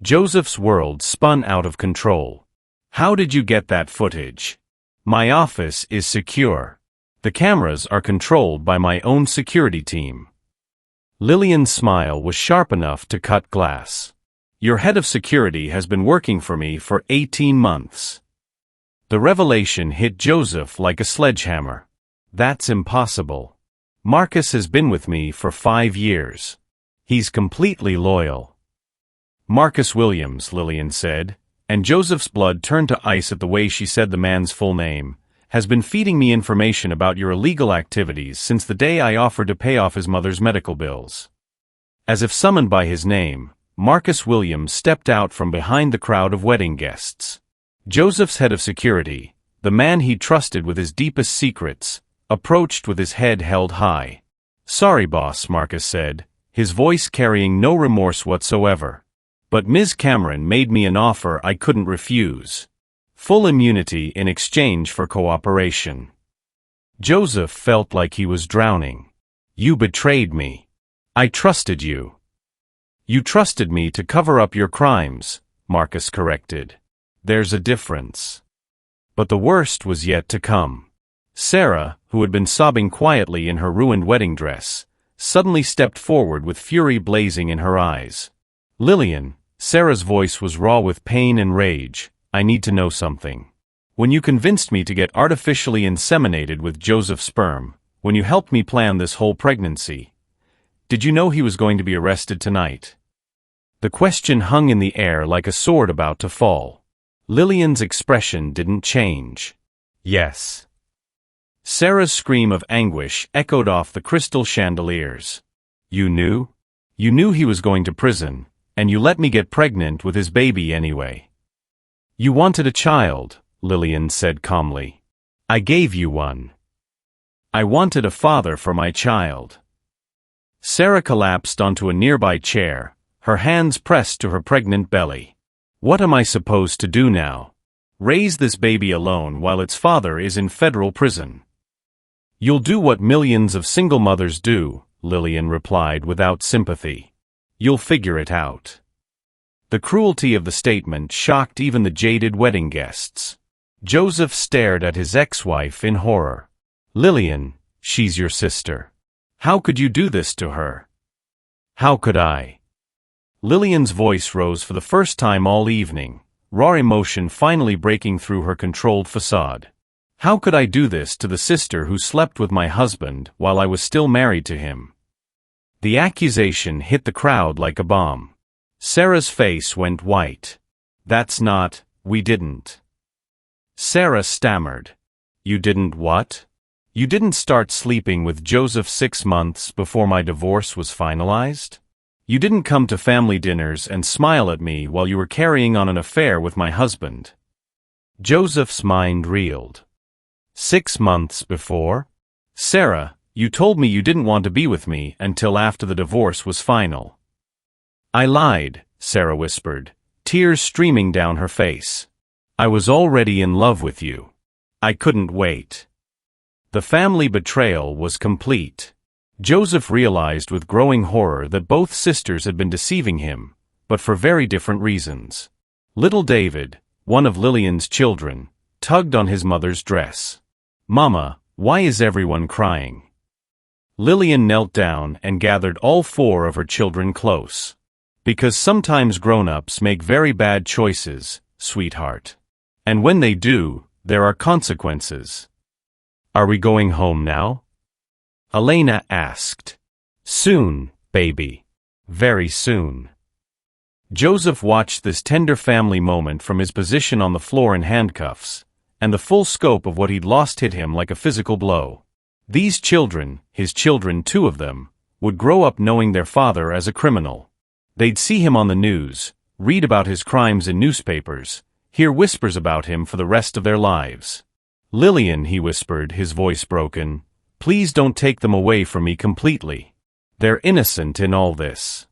Joseph's world spun out of control. "How did you get that footage?" "My office is secure. The cameras are controlled by my own security team." Lilian's smile was sharp enough to cut glass. "Your head of security has been working for me for 18 months. The revelation hit Joseph like a sledgehammer. "That's impossible. Marcus has been with me for 5 years. He's completely loyal." "Marcus Williams," Lilian said, and Joseph's blood turned to ice at the way she said the man's full name, "has been feeding me information about your illegal activities since the day I offered to pay off his mother's medical bills." As if summoned by his name, Marcus Williams stepped out from behind the crowd of wedding guests. Joseph's head of security, the man he trusted with his deepest secrets, approached with his head held high. "Sorry, boss," Marcus said, his voice carrying no remorse whatsoever. "But Ms. Cameron made me an offer I couldn't refuse. Full immunity in exchange for cooperation." Joseph felt like he was drowning. "You betrayed me. I trusted you." "You trusted me to cover up your crimes," Marcus corrected. "There's a difference." But the worst was yet to come. Sarah, who had been sobbing quietly in her ruined wedding dress, suddenly stepped forward with fury blazing in her eyes. "Lilian," Sarah's voice was raw with pain and rage, "I need to know something. When you convinced me to get artificially inseminated with Joseph's sperm, when you helped me plan this whole pregnancy, did you know he was going to be arrested tonight?" The question hung in the air like a sword about to fall. Lilian's expression didn't change. "Yes." Sarah's scream of anguish echoed off the crystal chandeliers. "You knew? You knew he was going to prison, and you let me get pregnant with his baby anyway." "You wanted a child," Lilian said calmly. "I gave you one. I wanted a father for my child." Sarah collapsed onto a nearby chair, her hands pressed to her pregnant belly. "What am I supposed to do now? Raise this baby alone while its father is in federal prison?" "You'll do what millions of single mothers do," Lilian replied without sympathy. "You'll figure it out." The cruelty of the statement shocked even the jaded wedding guests. Joseph stared at his ex-wife in horror. "Lilian, she's your sister. How could you do this to her?" "How could I?" Lilian's voice rose for the first time all evening, raw emotion finally breaking through her controlled facade. "How could I do this to the sister who slept with my husband while I was still married to him?" The accusation hit the crowd like a bomb. Sarah's face went white. "That's not, we didn't." Sarah stammered. "You didn't what?" "You didn't start sleeping with Joseph 6 months before my divorce was finalized? You didn't come to family dinners and smile at me while you were carrying on an affair with my husband?" Joseph's mind reeled. 6 months before? "Sarah, you told me you didn't want to be with me until after the divorce was final." "I lied," Sarah whispered, tears streaming down her face. "I was already in love with you. I couldn't wait." The family betrayal was complete. Joseph realized with growing horror that both sisters had been deceiving him, but for very different reasons. Little David, one of Lilian's children, tugged on his mother's dress. "Mama, why is everyone crying?" Lilian knelt down and gathered all 4 of her children close. Because sometimes grown-ups make very bad choices, sweetheart. And when they do, there are consequences. Are we going home now? Elena asked. Soon, baby. Very soon. Joseph watched this tender family moment from his position on the floor in handcuffs, and the full scope of what he'd lost hit him like a physical blow. These children, his children, 2 of them, would grow up knowing their father as a criminal. They'd see him on the news, read about his crimes in newspapers, hear whispers about him for the rest of their lives. Lilian, he whispered, his voice broken, please don't take them away from me completely. They're innocent in all this.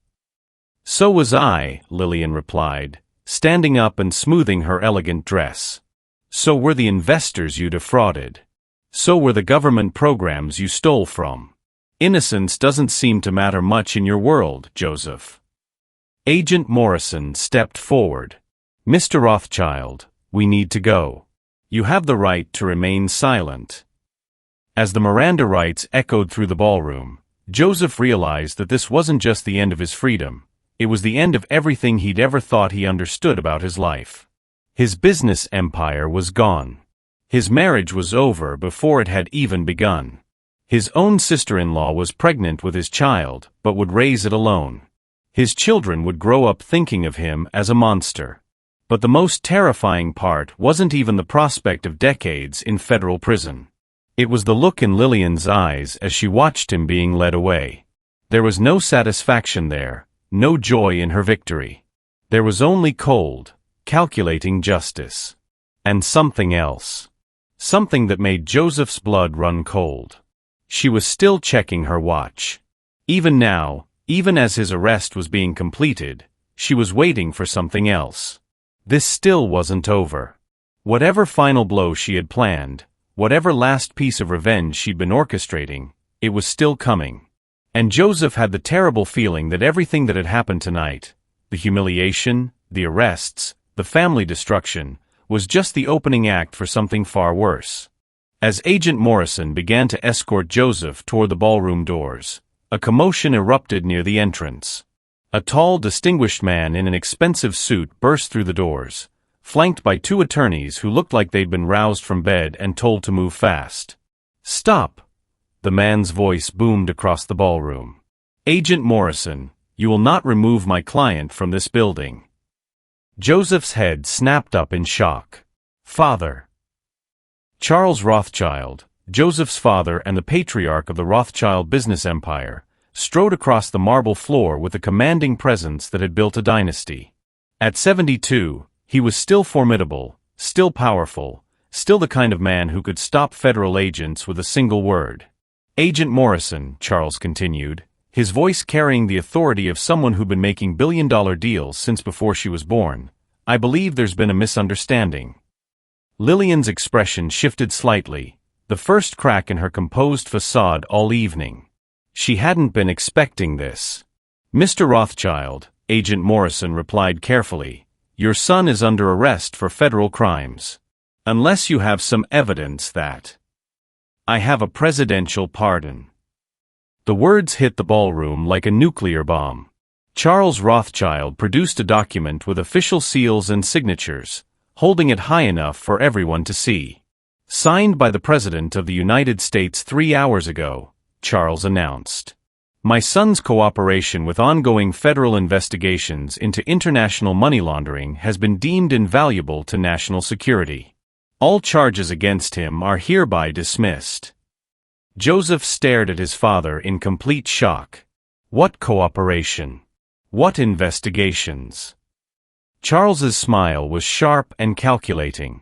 So was I, Lilian replied, standing up and smoothing her elegant dress. So were the investors you defrauded. So were the government programs you stole from. Innocence doesn't seem to matter much in your world, Joseph. Agent Morrison stepped forward. Mr. Rothschild, we need to go. You have the right to remain silent. As the Miranda rights echoed through the ballroom, Joseph realized that this wasn't just the end of his freedom, it was the end of everything he'd ever thought he understood about his life. His business empire was gone. His marriage was over before it had even begun. His own sister-in-law was pregnant with his child, but would raise it alone. His children would grow up thinking of him as a monster. But the most terrifying part wasn't even the prospect of decades in federal prison. It was the look in Lilian's eyes as she watched him being led away. There was no satisfaction there, no joy in her victory. There was only cold, calculating justice. And something else. Something that made Joseph's blood run cold. She was still checking her watch. Even now, even as his arrest was being completed, she was waiting for something else. This still wasn't over. Whatever final blow she had planned, whatever last piece of revenge she'd been orchestrating, it was still coming. And Joseph had the terrible feeling that everything that had happened tonight, the humiliation, the arrests, the family destruction, was just the opening act for something far worse. As Agent Morrison began to escort Joseph toward the ballroom doors, a commotion erupted near the entrance. A tall, distinguished man in an expensive suit burst through the doors, flanked by 2 attorneys who looked like they'd been roused from bed and told to move fast. Stop! The man's voice boomed across the ballroom. Agent Morrison, you will not remove my client from this building. Joseph's head snapped up in shock. Father. Charles Rothschild, Joseph's father and the patriarch of the Rothschild business empire, strode across the marble floor with a commanding presence that had built a dynasty. At 72, he was still formidable, still powerful, still the kind of man who could stop federal agents with a single word. Agent Morrison, Charles continued, his voice carrying the authority of someone who'd been making billion-dollar deals since before she was born, I believe there's been a misunderstanding. Lilian's expression shifted slightly, the first crack in her composed facade all evening. She hadn't been expecting this. Mr. Rothschild, Agent Morrison replied carefully, your son is under arrest for federal crimes. Unless you have some evidence that I have a presidential pardon. The words hit the ballroom like a nuclear bomb. Charles Rothschild produced a document with official seals and signatures, holding it high enough for everyone to see. Signed by the President of the United States 3 hours ago, Charles announced. My son's cooperation with ongoing federal investigations into international money laundering has been deemed invaluable to national security. All charges against him are hereby dismissed. Joseph stared at his father in complete shock. What cooperation? What investigations? Charles's smile was sharp and calculating.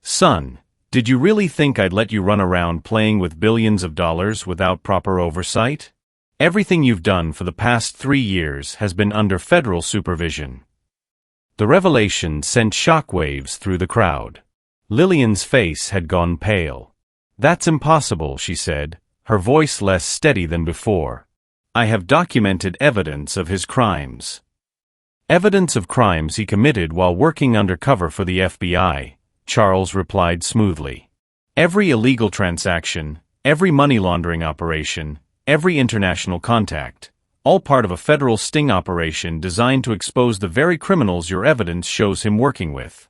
Son, did you really think I'd let you run around playing with billions of dollars without proper oversight? Everything you've done for the past 3 years has been under federal supervision. The revelation sent shockwaves through the crowd. Lilian's face had gone pale. That's impossible, she said, her voice less steady than before. I have documented evidence of his crimes. Evidence of crimes he committed while working undercover for the FBI, Charles replied smoothly. Every illegal transaction, every money laundering operation, every international contact, all part of a federal sting operation designed to expose the very criminals your evidence shows him working with.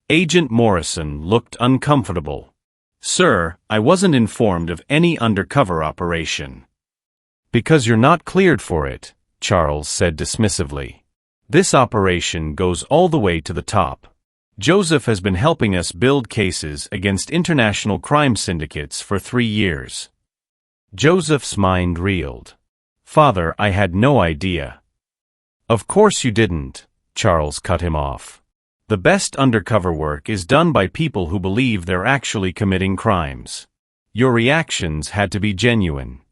Agent Morrison looked uncomfortable. Sir, I wasn't informed of any undercover operation. Because you're not cleared for it, Charles said dismissively. This operation goes all the way to the top. Joseph has been helping us build cases against international crime syndicates for 3 years. Joseph's mind reeled. Father, I had no idea. Of course you didn't, Charles cut him off. The best undercover work is done by people who believe they're actually committing crimes. Your reactions had to be genuine.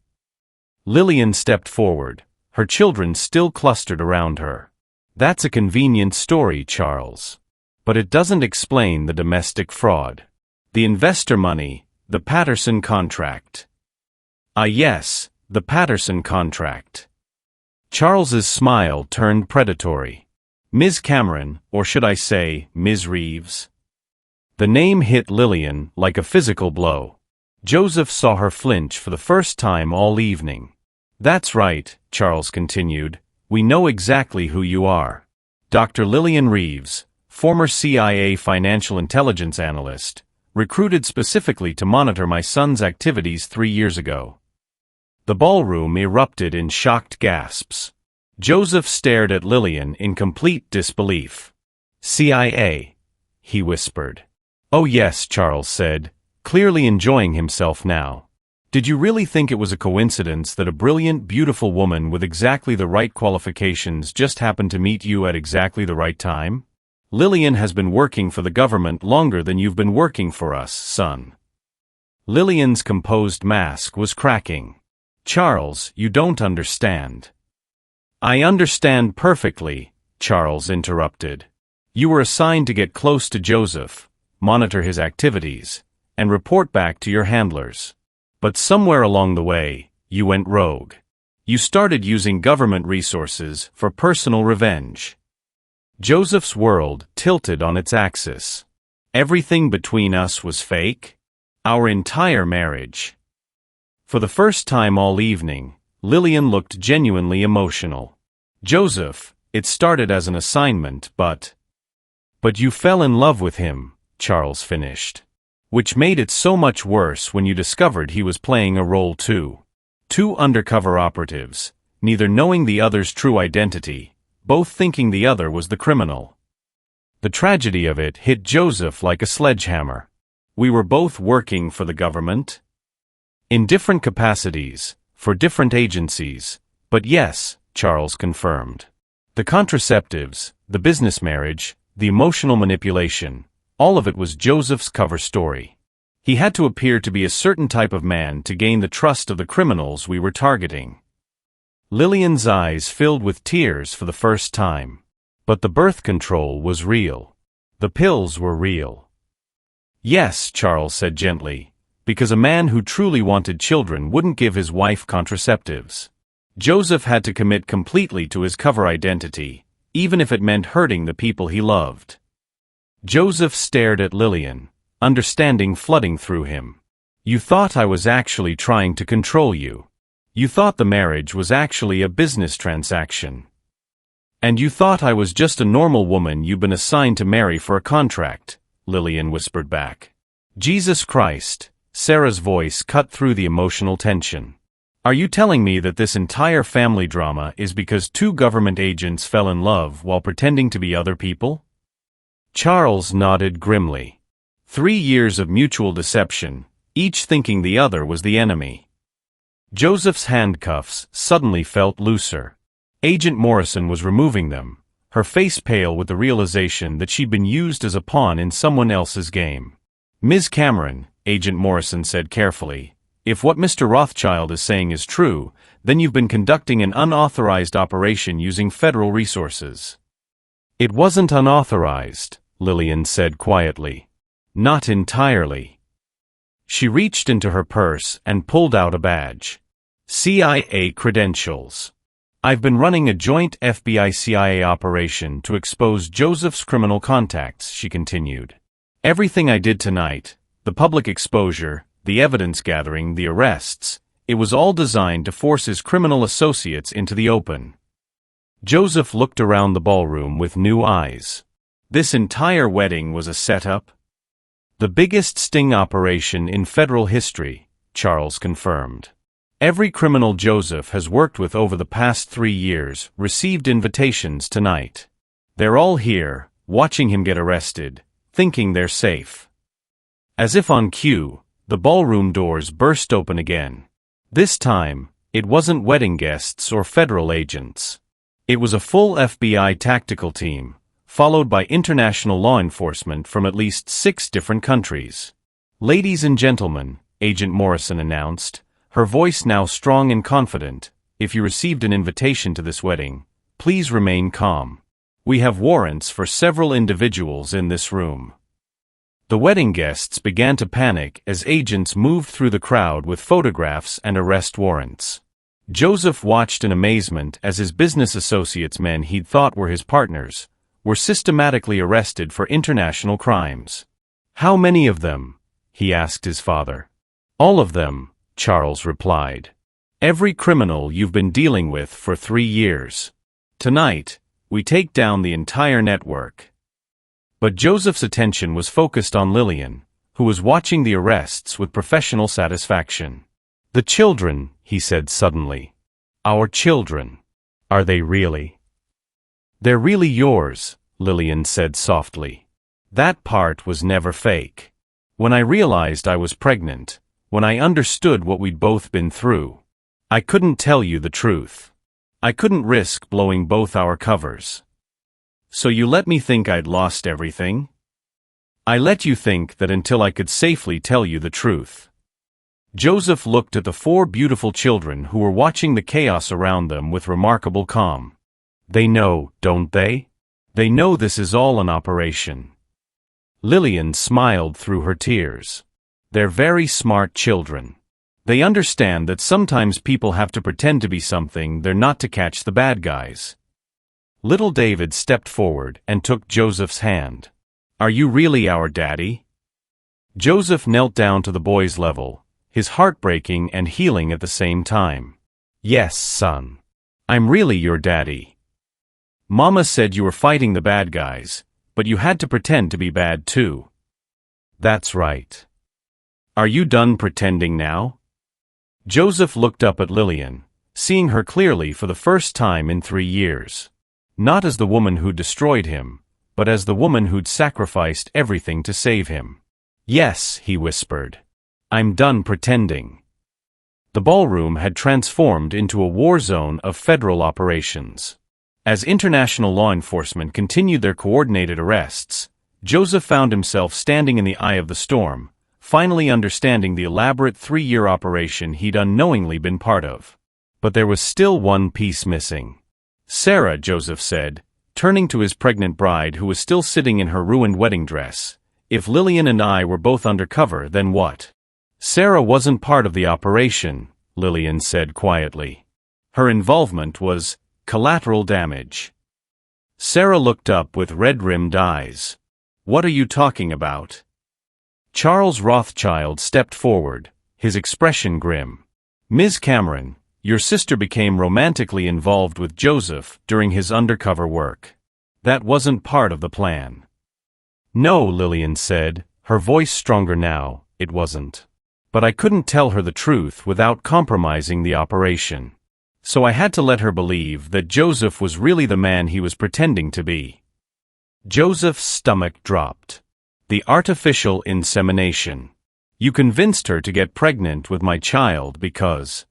Lilian stepped forward, her children still clustered around her. That's a convenient story, Charles. But it doesn't explain the domestic fraud. The investor money, the Patterson contract. Ah yes, the Patterson contract. Charles's smile turned predatory. Ms. Cameron, or should I say, Ms. Reeves? The name hit Lilian like a physical blow. Joseph saw her flinch for the first time all evening. That's right, Charles continued. We know exactly who you are. Dr. Lilian Reeves, former CIA financial intelligence analyst, recruited specifically to monitor my son's activities 3 years ago. The ballroom erupted in shocked gasps. Joseph stared at Lilian in complete disbelief. CIA, he whispered. Oh yes, Charles said, clearly enjoying himself now. Did you really think it was a coincidence that a brilliant, beautiful woman with exactly the right qualifications just happened to meet you at exactly the right time? Lilian has been working for the government longer than you've been working for us, son. Lilian's composed mask was cracking. Charles, you don't understand. I understand perfectly, Charles interrupted. You were assigned to get close to Joseph, monitor his activities, and report back to your handlers. But somewhere along the way, you went rogue. You started using government resources for personal revenge. Joseph's world tilted on its axis. Everything between us was fake? Our entire marriage. For the first time all evening, Lilian looked genuinely emotional. Joseph, it started as an assignment, but you fell in love with him, Charles finished. Which made it so much worse when you discovered he was playing a role too. 2 undercover operatives, neither knowing the other's true identity, both thinking the other was the criminal. The tragedy of it hit Joseph like a sledgehammer. We were both working for the government. In different capacities, for different agencies, but yes, Charles confirmed. The contraceptives, the business marriage, the emotional manipulation, all of it was Joseph's cover story. He had to appear to be a certain type of man to gain the trust of the criminals we were targeting. Lilian's eyes filled with tears for the first time. But the birth control was real. The pills were real. Yes, Charles said gently, because a man who truly wanted children wouldn't give his wife contraceptives. Joseph had to commit completely to his cover identity, even if it meant hurting the people he loved. Joseph stared at Lilian, understanding flooding through him. You thought I was actually trying to control you. You thought the marriage was actually a business transaction. And you thought I was just a normal woman you've been assigned to marry for a contract, Lilian whispered back. Jesus Christ, Sarah's voice cut through the emotional tension. Are you telling me that this entire family drama is because 2 government agents fell in love while pretending to be other people? Charles nodded grimly. 3 years of mutual deception, each thinking the other was the enemy. Joseph's handcuffs suddenly felt looser. Agent Morrison was removing them, her face pale with the realization that she'd been used as a pawn in someone else's game. Ms. Cameron, Agent Morrison said carefully, if what Mr. Rothschild is saying is true, then you've been conducting an unauthorized operation using federal resources. It wasn't unauthorized, Lilian said quietly. Not entirely. She reached into her purse and pulled out a badge. CIA credentials. I've been running a joint FBI-CIA operation to expose Joseph's criminal contacts, she continued. Everything I did tonight, the public exposure, the evidence gathering, the arrests, It was all designed to force his criminal associates into the open. Joseph looked around the ballroom with new eyes. This entire wedding was a setup? The biggest sting operation in federal history, Charles confirmed. Every criminal Joseph has worked with over the past 3 years received invitations tonight. They're all here, watching him get arrested, thinking they're safe. As if on cue, the ballroom doors burst open again. This time, it wasn't wedding guests or federal agents. It was a full FBI tactical team, followed by international law enforcement from at least 6 different countries. "Ladies and gentlemen," Agent Morrison announced, her voice now strong and confident, "if you received an invitation to this wedding, please remain calm. We have warrants for several individuals in this room." The wedding guests began to panic as agents moved through the crowd with photographs and arrest warrants. Joseph watched in amazement as his business associates, men he'd thought were his partners, were systematically arrested for international crimes. "How many of them?" he asked his father. "All of them," Charles replied. "Every criminal you've been dealing with for 3 years. Tonight, we take down the entire network." But Joseph's attention was focused on Lilian, who was watching the arrests with professional satisfaction. "The children," he said suddenly. "Our children. Are they really?" "They're really yours," Lilian said softly. "That part was never fake. When I realized I was pregnant, when I understood what we'd both been through, I couldn't tell you the truth. I couldn't risk blowing both our covers. So you let me think I'd lost everything? I let you think that until I could safely tell you the truth." Joseph looked at the 4 beautiful children who were watching the chaos around them with remarkable calm. "They know, don't they? They know this is all an operation." Lilian smiled through her tears. "They're very smart children. They understand that sometimes people have to pretend to be something they're not to catch the bad guys." Little David stepped forward and took Joseph's hand. "Are you really our daddy?" Joseph knelt down to the boy's level, his heart breaking and healing at the same time. "Yes, son. I'm really your daddy. Mama said you were fighting the bad guys, but you had to pretend to be bad too." "That's right. Are you done pretending now?" Joseph looked up at Lilian, seeing her clearly for the first time in 3 years. Not as the woman who destroyed him, but as the woman who'd sacrificed everything to save him. "Yes," he whispered. "I'm done pretending." The ballroom had transformed into a war zone of federal operations. As international law enforcement continued their coordinated arrests, Joseph found himself standing in the eye of the storm, finally understanding the elaborate 3-year operation he'd unknowingly been part of. But there was still one piece missing. "Sarah," Joseph said, turning to his pregnant bride who was still sitting in her ruined wedding dress, "if Lilian and I were both undercover, then what?" "Sarah wasn't part of the operation," Lilian said quietly. "Her involvement was collateral damage." Sarah looked up with red-rimmed eyes. "What are you talking about?" Charles Rothschild stepped forward, his expression grim. "Ms. Cameron, your sister became romantically involved with Joseph during his undercover work. That wasn't part of the plan." "No," Lilian said, her voice stronger now, "it wasn't. But I couldn't tell her the truth without compromising the operation. So I had to let her believe that Joseph was really the man he was pretending to be." Joseph's stomach dropped. "The artificial insemination. You convinced her to get pregnant with my child because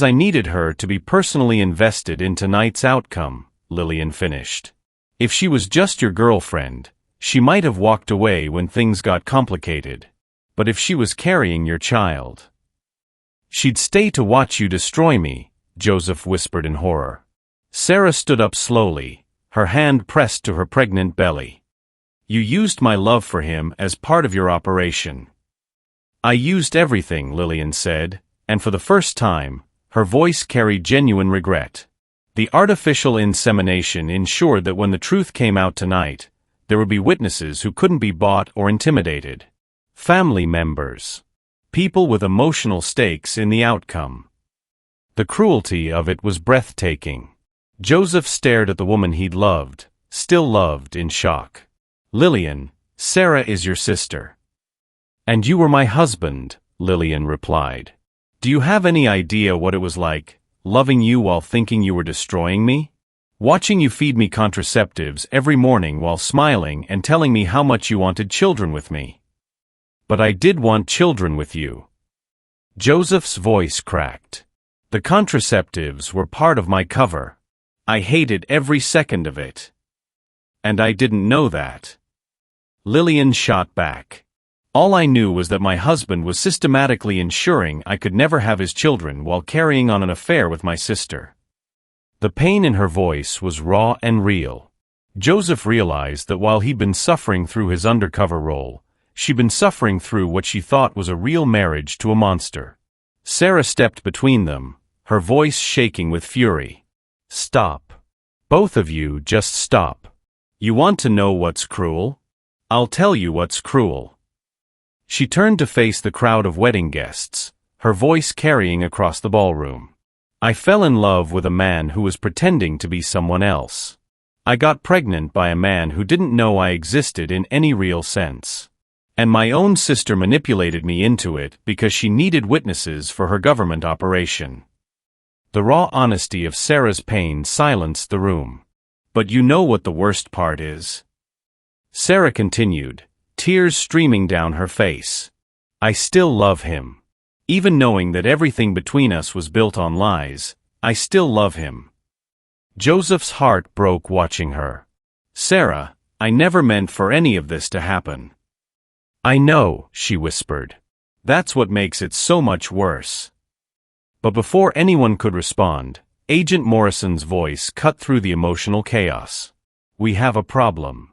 I needed her to be personally invested in tonight's outcome," Lilian finished. "If she was just your girlfriend, she might have walked away when things got complicated. But if she was carrying your child, she'd stay to watch you destroy me," Joseph whispered in horror. Sarah stood up slowly, her hand pressed to her pregnant belly. "You used my love for him as part of your operation." "I used everything," Lilian said, and for the first time, her voice carried genuine regret. "The artificial insemination ensured that when the truth came out tonight, there would be witnesses who couldn't be bought or intimidated. Family members. people with emotional stakes in the outcome. The cruelty of it was breathtaking. Joseph stared at the woman he'd loved, still loved, in shock. "Lilian, Sarah is your sister." "And you were my husband," Lilian replied. "Do you have any idea what it was like, loving you while thinking you were destroying me? Watching you feed me contraceptives every morning while smiling and telling me how much you wanted children with me." "But I did want children with you." Joseph's voice cracked. "The contraceptives were part of my cover. I hated every second of it. And I didn't know that." Lilian shot back. "All I knew was that my husband was systematically ensuring I could never have his children while carrying on an affair with my sister." The pain in her voice was raw and real. Joseph realized that while he'd been suffering through his undercover role, she'd been suffering through what she thought was a real marriage to a monster. Sarah stepped between them, her voice shaking with fury. "Stop. Both of you, just stop. You want to know what's cruel? I'll tell you what's cruel." She turned to face the crowd of wedding guests, her voice carrying across the ballroom. "I fell in love with a man who was pretending to be someone else. I got pregnant by a man who didn't know I existed in any real sense. And my own sister manipulated me into it because she needed witnesses for her government operation." The raw honesty of Sarah's pain silenced the room. "But you know what the worst part is?" Sarah continued, tears streaming down her face. "I still love him. Even knowing that everything between us was built on lies, I still love him." Joseph's heart broke watching her. "Sarah, I never meant for any of this to happen." "I know," she whispered. "That's what makes it so much worse." But before anyone could respond, Agent Morrison's voice cut through the emotional chaos. "We have a problem."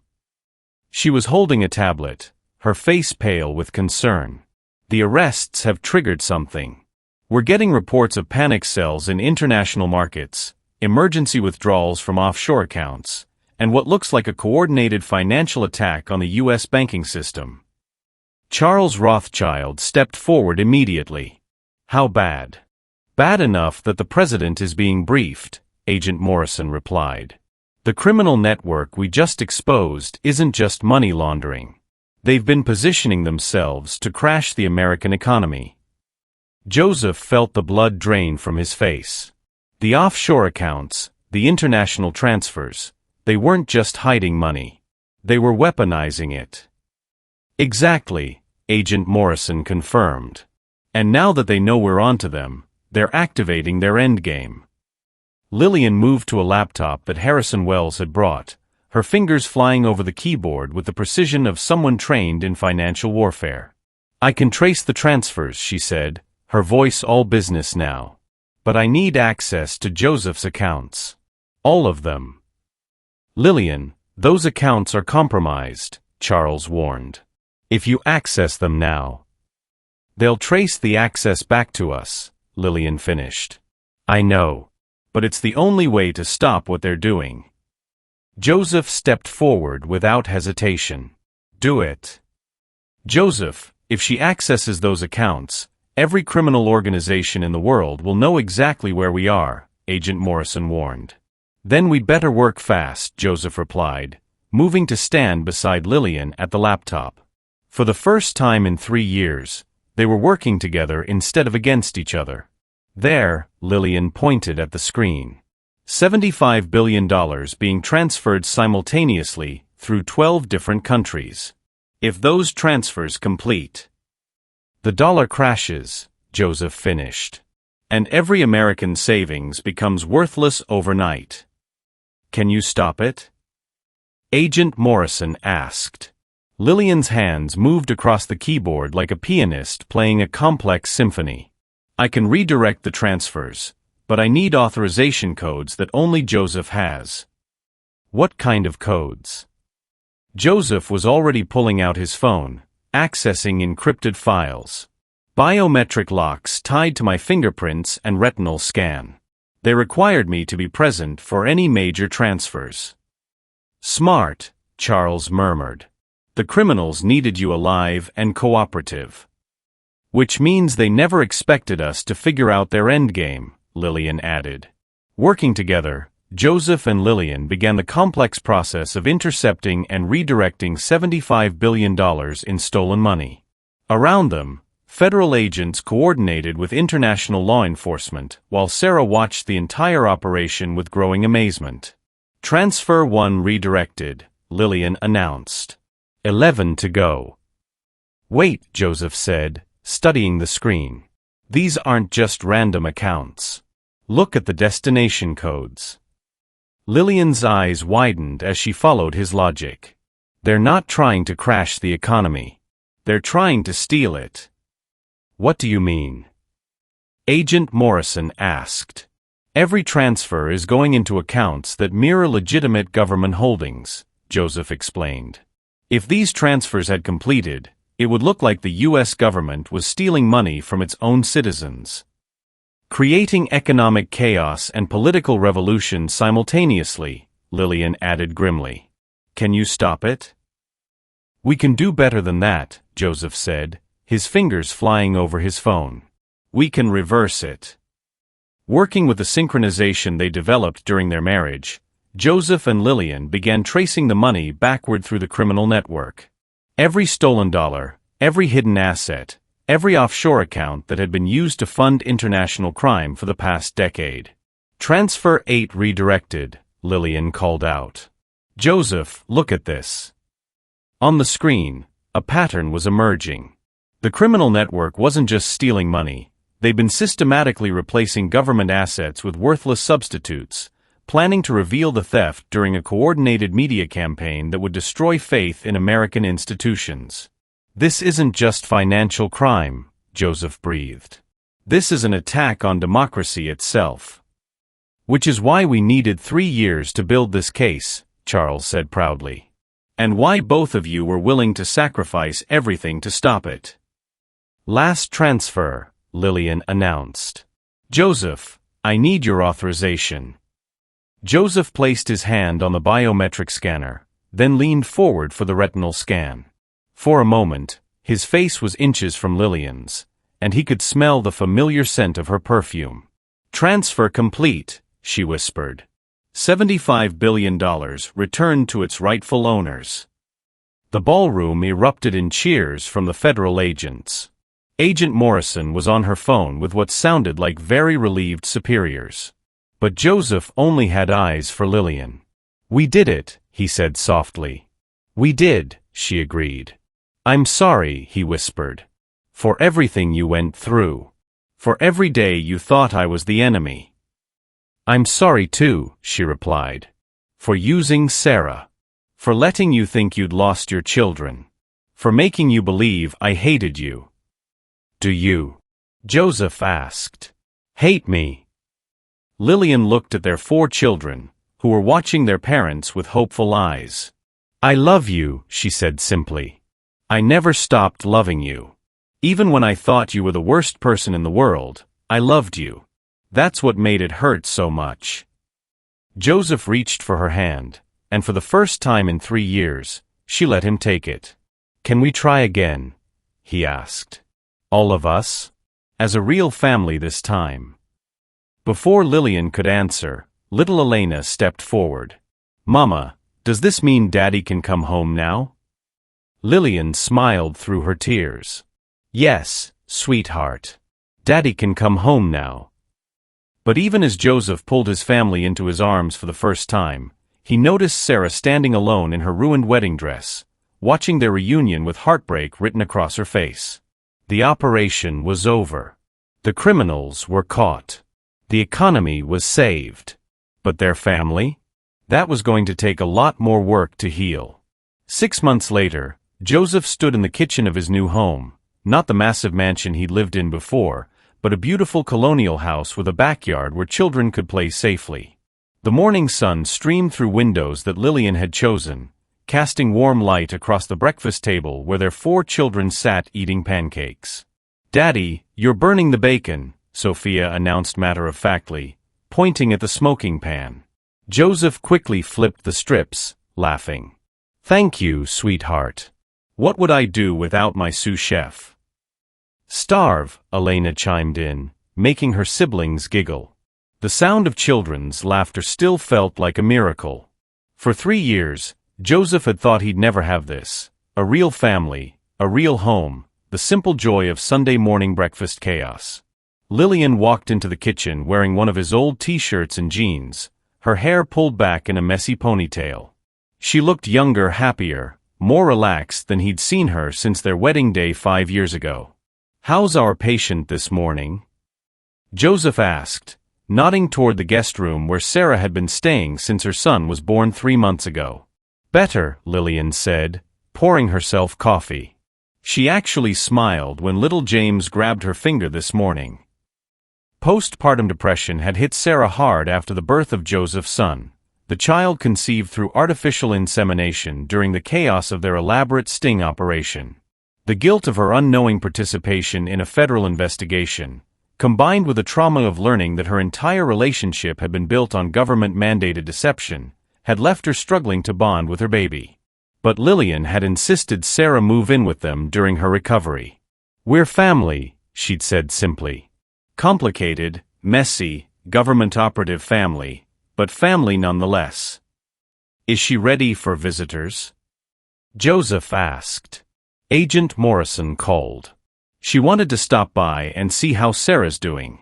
She was holding a tablet, her face pale with concern. "The arrests have triggered something. We're getting reports of panic sells in international markets, emergency withdrawals from offshore accounts, and what looks like a coordinated financial attack on the U.S. banking system." Charles Rothschild stepped forward immediately. "How bad?" "Bad enough that the president is being briefed," Agent Morrison replied. "The criminal network we just exposed isn't just money laundering. They've been positioning themselves to crash the American economy." Joseph felt the blood drain from his face. The offshore accounts, the international transfers, they weren't just hiding money. They were weaponizing it. "Exactly," Agent Morrison confirmed. "And now that they know we're onto them, they're activating their endgame." Lilian moved to a laptop that Harrison Wells had brought, her fingers flying over the keyboard with the precision of someone trained in financial warfare. "I can trace the transfers," she said, her voice all business now. "But I need access to Joseph's accounts. All of them." "Lilian, those accounts are compromised," Charles warned. "If you access them now, they'll trace the access back to us," Lilian finished. "I know. But it's the only way to stop what they're doing." Joseph stepped forward without hesitation. "Do it." "Joseph, if she accesses those accounts, every criminal organization in the world will know exactly where we are," Agent Morrison warned. "Then we'd better work fast," Joseph replied, moving to stand beside Lilian at the laptop. For the first time in 3 years, they were working together instead of against each other. "There," Lilian pointed at the screen. $75 billion being transferred simultaneously through 12 different countries. If those transfers complete, the dollar crashes, Joseph finished. And every American savings becomes worthless overnight. Can you stop it?" Agent Morrison asked. Lilian's hands moved across the keyboard like a pianist playing a complex symphony. "I can redirect the transfers, but I need authorization codes that only Joseph has." "What kind of codes?" Joseph was already pulling out his phone, accessing encrypted files. "Biometric locks tied to my fingerprints and retinal scan. They required me to be present for any major transfers." "Smart," Charles murmured. "The criminals needed you alive and cooperative." Which means they never expected us to figure out their endgame, Lilian added. Working together, Joseph and Lilian began the complex process of intercepting and redirecting $75 billion in stolen money. Around them, federal agents coordinated with international law enforcement, while Sarah watched the entire operation with growing amazement. Transfer 1 redirected, Lilian announced. 11 to go. Wait, Joseph said, studying the screen. These aren't just random accounts. Look at the destination codes. Lilian's eyes widened as she followed his logic. They're not trying to crash the economy. They're trying to steal it. What do you mean? Agent Morrison asked. Every transfer is going into accounts that mirror legitimate government holdings, Joseph explained. If these transfers had completed, it would look like the U.S. government was stealing money from its own citizens, creating economic chaos and political revolution simultaneously, Lilian added grimly. Can you stop it? We can do better than that, Joseph said, his fingers flying over his phone. We can reverse it. Working with the synchronization they developed during their marriage, Joseph and Lilian began tracing the money backward through the criminal network. Every stolen dollar, every hidden asset, every offshore account that had been used to fund international crime for the past decade. Transfer 8 redirected, Lilian called out. Joseph, look at this. On the screen, a pattern was emerging. The criminal network wasn't just stealing money, they'd been systematically replacing government assets with worthless substitutes, planning to reveal the theft during a coordinated media campaign that would destroy faith in American institutions. This isn't just financial crime, Joseph breathed. This is an attack on democracy itself. Which is why we needed 3 years to build this case, Charles said proudly. And why both of you were willing to sacrifice everything to stop it. Last transfer, Lilian announced. Joseph, I need your authorization. Joseph placed his hand on the biometric scanner, then leaned forward for the retinal scan. For a moment, his face was inches from Lilian's, and he could smell the familiar scent of her perfume. Transfer complete, she whispered. $75 billion returned to its rightful owners. The ballroom erupted in cheers from the federal agents. Agent Morrison was on her phone with what sounded like very relieved superiors. But Joseph only had eyes for Lilian. We did it, he said softly. We did, she agreed. I'm sorry, he whispered. For everything you went through. For every day you thought I was the enemy. I'm sorry too, she replied. For using Sarah. For letting you think you'd lost your children. For making you believe I hated you. Do you? Joseph asked. Hate me? Lilian looked at their 4 children, who were watching their parents with hopeful eyes. I love you, she said simply. I never stopped loving you. Even when I thought you were the worst person in the world, I loved you. That's what made it hurt so much. Joseph reached for her hand, and for the first time in 3 years, she let him take it. Can we try again? He asked. All of us? As a real family this time. Before Lilian could answer, little Elena stepped forward. Mama, does this mean Daddy can come home now? Lilian smiled through her tears. Yes, sweetheart. Daddy can come home now. But even as Joseph pulled his family into his arms for the first time, he noticed Sarah standing alone in her ruined wedding dress, watching their reunion with heartbreak written across her face. The operation was over. The criminals were caught. The economy was saved. But their family? That was going to take a lot more work to heal. 6 months later, Joseph stood in the kitchen of his new home, not the massive mansion he'd lived in before, but a beautiful colonial house with a backyard where children could play safely. The morning sun streamed through windows that Lilian had chosen, casting warm light across the breakfast table where their 4 children sat eating pancakes. Daddy, you're burning the bacon, Sophia announced matter-of-factly, pointing at the smoking pan. Joseph quickly flipped the strips, laughing. Thank you, sweetheart. What would I do without my sous chef? Starve, Elena chimed in, making her siblings giggle. The sound of children's laughter still felt like a miracle. For 3 years, Joseph had thought he'd never have this. A real family, a real home, the simple joy of Sunday morning breakfast chaos. Lilian walked into the kitchen wearing one of his old t-shirts and jeans, her hair pulled back in a messy ponytail. She looked younger, happier, more relaxed than he'd seen her since their wedding day 5 years ago. "How's our patient this morning?" Joseph asked, nodding toward the guest room where Sarah had been staying since her son was born 3 months ago. "Better," Lilian said, pouring herself coffee. She actually smiled when little James grabbed her finger this morning. Postpartum depression had hit Sarah hard after the birth of Joseph's son, the child conceived through artificial insemination during the chaos of their elaborate sting operation. The guilt of her unknowing participation in a federal investigation, combined with the trauma of learning that her entire relationship had been built on government-mandated deception, had left her struggling to bond with her baby. But Lilian had insisted Sarah move in with them during her recovery. "We're family," she'd said simply. Complicated, messy, government-operative family, but family nonetheless. "Is she ready for visitors?" Joseph asked. Agent Morrison called. She wanted to stop by and see how Sarah's doing.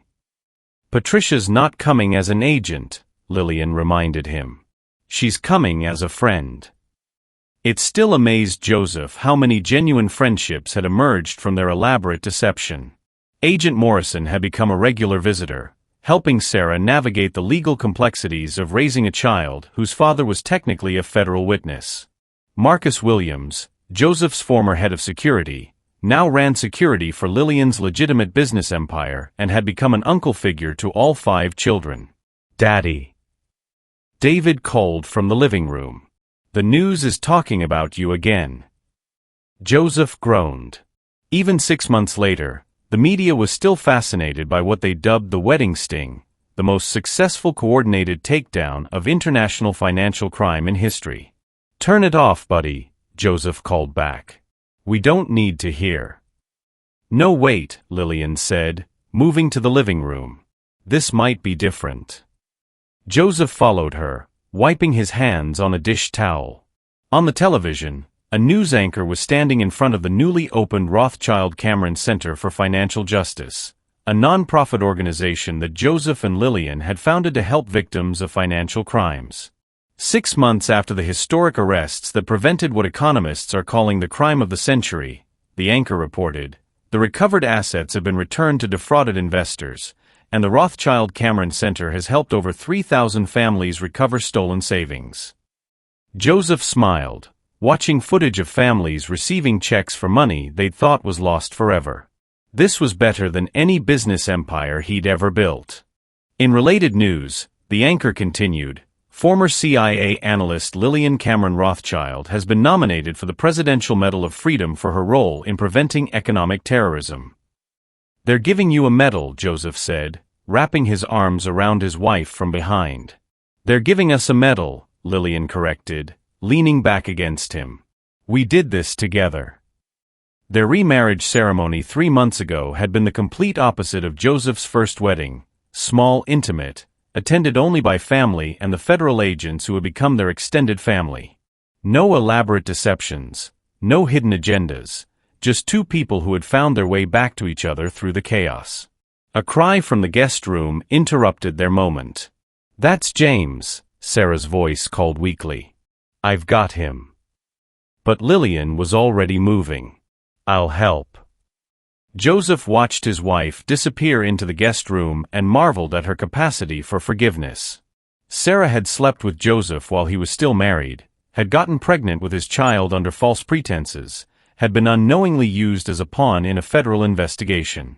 "Patricia's not coming as an agent," Lilian reminded him. "She's coming as a friend." It still amazed Joseph how many genuine friendships had emerged from their elaborate deception. Agent Morrison had become a regular visitor, helping Sarah navigate the legal complexities of raising a child whose father was technically a federal witness. Marcus Williams, Joseph's former head of security, now ran security for Lilian's legitimate business empire and had become an uncle figure to all 5 children. "Daddy." David called from the living room. "The news is talking about you again." Joseph groaned. Even 6 months later, the media was still fascinated by what they dubbed the wedding sting, the most successful coordinated takedown of international financial crime in history. "Turn it off, buddy," Joseph called back. "We don't need to hear." "No, wait," Lilian said, moving to the living room. "This might be different." Joseph followed her, wiping his hands on a dish towel. On the television, a news anchor was standing in front of the newly opened Rothschild Cameron Center for Financial Justice, a non-profit organization that Joseph and Lilian had founded to help victims of financial crimes. 6 months after the historic arrests that prevented what economists are calling the crime of the century, the anchor reported, the recovered assets have been returned to defrauded investors, and the Rothschild Cameron Center has helped over 3,000 families recover stolen savings. Joseph smiled, watching footage of families receiving checks for money they'd thought was lost forever. This was better than any business empire he'd ever built. In related news, the anchor continued, former CIA analyst Lilian Cameron Rothschild has been nominated for the Presidential Medal of Freedom for her role in preventing economic terrorism. "They're giving you a medal," Joseph said, wrapping his arms around his wife from behind. "They're giving us a medal," Lilian corrected, leaning back against him. "We did this together." Their remarriage ceremony 3 months ago had been the complete opposite of Joseph's first wedding, small, intimate, attended only by family and the federal agents who had become their extended family. No elaborate deceptions, no hidden agendas, just 2 people who had found their way back to each other through the chaos. A cry from the guest room interrupted their moment. "That's James," Sarah's voice called weakly. "I've got him." But Lilian was already moving. "I'll help." Joseph watched his wife disappear into the guest room and marveled at her capacity for forgiveness. Sarah had slept with Joseph while he was still married, had gotten pregnant with his child under false pretenses, had been unknowingly used as a pawn in a federal investigation.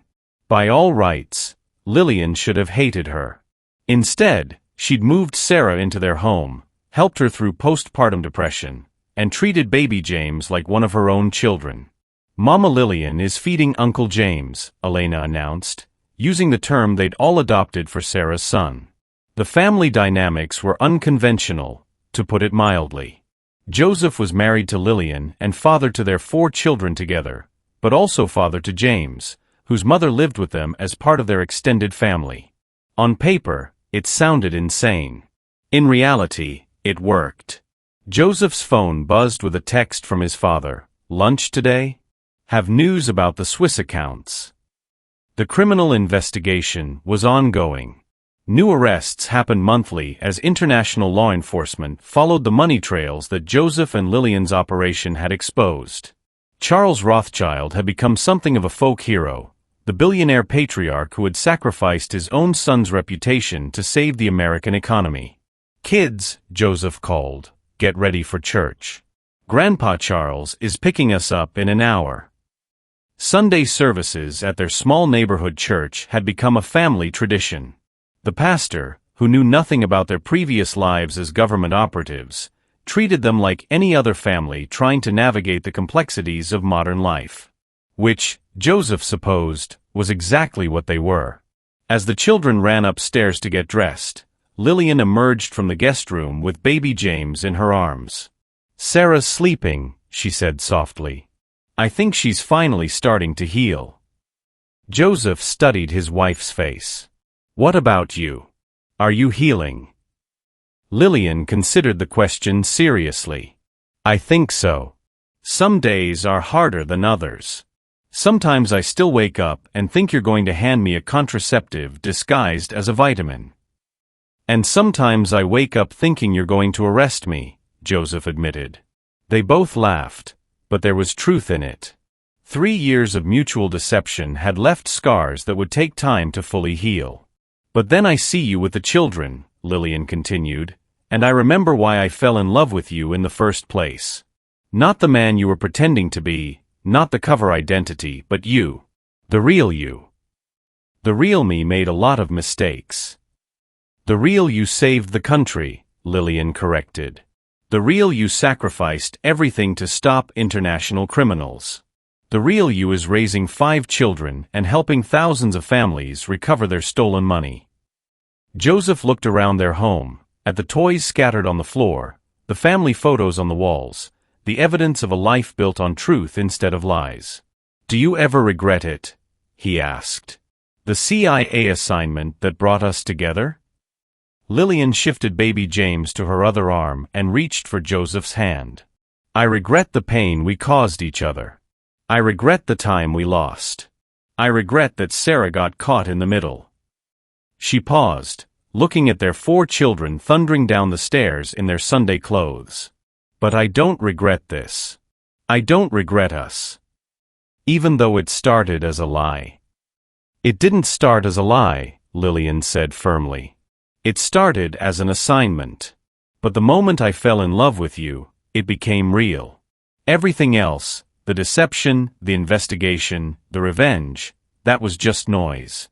By all rights, Lilian should have hated her. Instead, she'd moved Sarah into their home, helped her through postpartum depression, and treated baby James like one of her own children. "Mama Lilian is feeding Uncle James," Elena announced, using the term they'd all adopted for Sarah's son. The family dynamics were unconventional, to put it mildly. Joseph was married to Lilian and father to their 4 children together, but also father to James, whose mother lived with them as part of their extended family. On paper, it sounded insane. In reality, it worked. Joseph's phone buzzed with a text from his father. "Lunch today? Have news about the Swiss accounts." The criminal investigation was ongoing. New arrests happened monthly as international law enforcement followed the money trails that Joseph and Lilian's operation had exposed. Charles Rothschild had become something of a folk hero, the billionaire patriarch who had sacrificed his own son's reputation to save the American economy. "Kids," Joseph called, "get ready for church. Grandpa Charles is picking us up in an hour." Sunday services at their small neighborhood church had become a family tradition. The pastor, who knew nothing about their previous lives as government operatives, treated them like any other family trying to navigate the complexities of modern life. Which, Joseph supposed, was exactly what they were. As the children ran upstairs to get dressed, Lilian emerged from the guest room with baby James in her arms. "Sarah's sleeping," she said softly. "I think she's finally starting to heal." Joseph studied his wife's face. "What about you? Are you healing?" Lilian considered the question seriously. "I think so. Some days are harder than others. Sometimes I still wake up and think you're going to hand me a contraceptive disguised as a vitamin. And sometimes I wake up thinking you're going to arrest me," Joseph admitted. They both laughed, but there was truth in it. 3 years of mutual deception had left scars that would take time to fully heal. "But then I see you with the children," Lilian continued, "and I remember why I fell in love with you in the first place. Not the man you were pretending to be, not the cover identity, but you. The real you. The real me made a lot of mistakes." "The real you saved the country," Lilian corrected. "The real you sacrificed everything to stop international criminals. The real you is raising 5 children and helping thousands of families recover their stolen money." Joseph looked around their home, at the toys scattered on the floor, the family photos on the walls, the evidence of a life built on truth instead of lies. "Do you ever regret it?" he asked. "The CIA assignment that brought us together?" Lilian shifted baby James to her other arm and reached for Joseph's hand. "I regret the pain we caused each other. I regret the time we lost. I regret that Sarah got caught in the middle." She paused, looking at their 4 children thundering down the stairs in their Sunday clothes. "But I don't regret this. I don't regret us. Even though it started as a lie." "It didn't start as a lie," Lilian said firmly. "It started as an assignment. But the moment I fell in love with you, it became real. Everything else, the deception, the investigation, the revenge, that was just noise."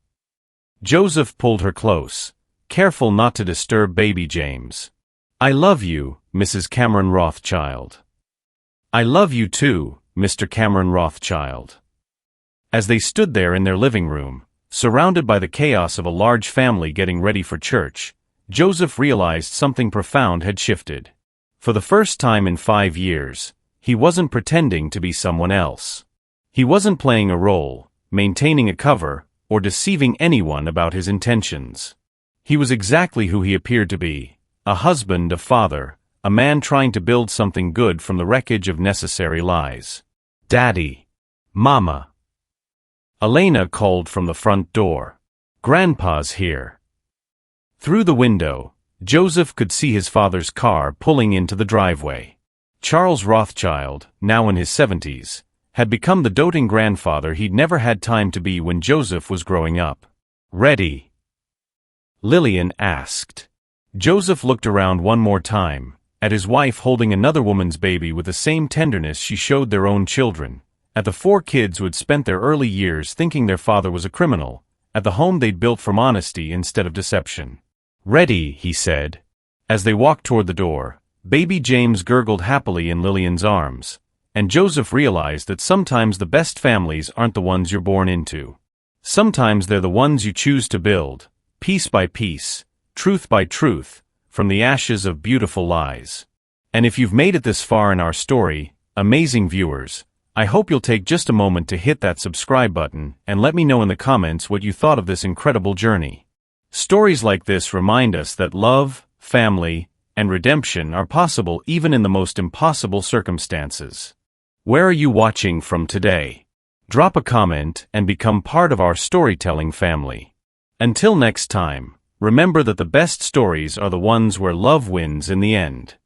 Joseph pulled her close, careful not to disturb baby James. "I love you, Mrs. Cameron Rothschild. I love you too, Mr. Cameron Rothschild." As they stood there in their living room, surrounded by the chaos of a large family getting ready for church, Joseph realized something profound had shifted. For the first time in 5 years, he wasn't pretending to be someone else. He wasn't playing a role, maintaining a cover, or deceiving anyone about his intentions. He was exactly who he appeared to be, a husband, a father, a man trying to build something good from the wreckage of necessary lies. "Daddy. Mama." Elena called from the front door. "Grandpa's here." Through the window, Joseph could see his father's car pulling into the driveway. Charles Rothschild, now in his 70s, had become the doting grandfather he'd never had time to be when Joseph was growing up. "Ready?" Lilian asked. Joseph looked around one more time, at his wife holding another woman's baby with the same tenderness she showed their own children, at the 4 kids who had spent their early years thinking their father was a criminal, at the home they'd built from honesty instead of deception. "Ready," he said. As they walked toward the door, baby James gurgled happily in Lilian's arms, and Joseph realized that sometimes the best families aren't the ones you're born into. Sometimes they're the ones you choose to build, piece by piece, truth by truth, from the ashes of beautiful lies. And if you've made it this far in our story, amazing viewers, I hope you'll take just a moment to hit that subscribe button and let me know in the comments what you thought of this incredible journey. Stories like this remind us that love, family, and redemption are possible even in the most impossible circumstances. Where are you watching from today? Drop a comment and become part of our storytelling family. Until next time, remember that the best stories are the ones where love wins in the end.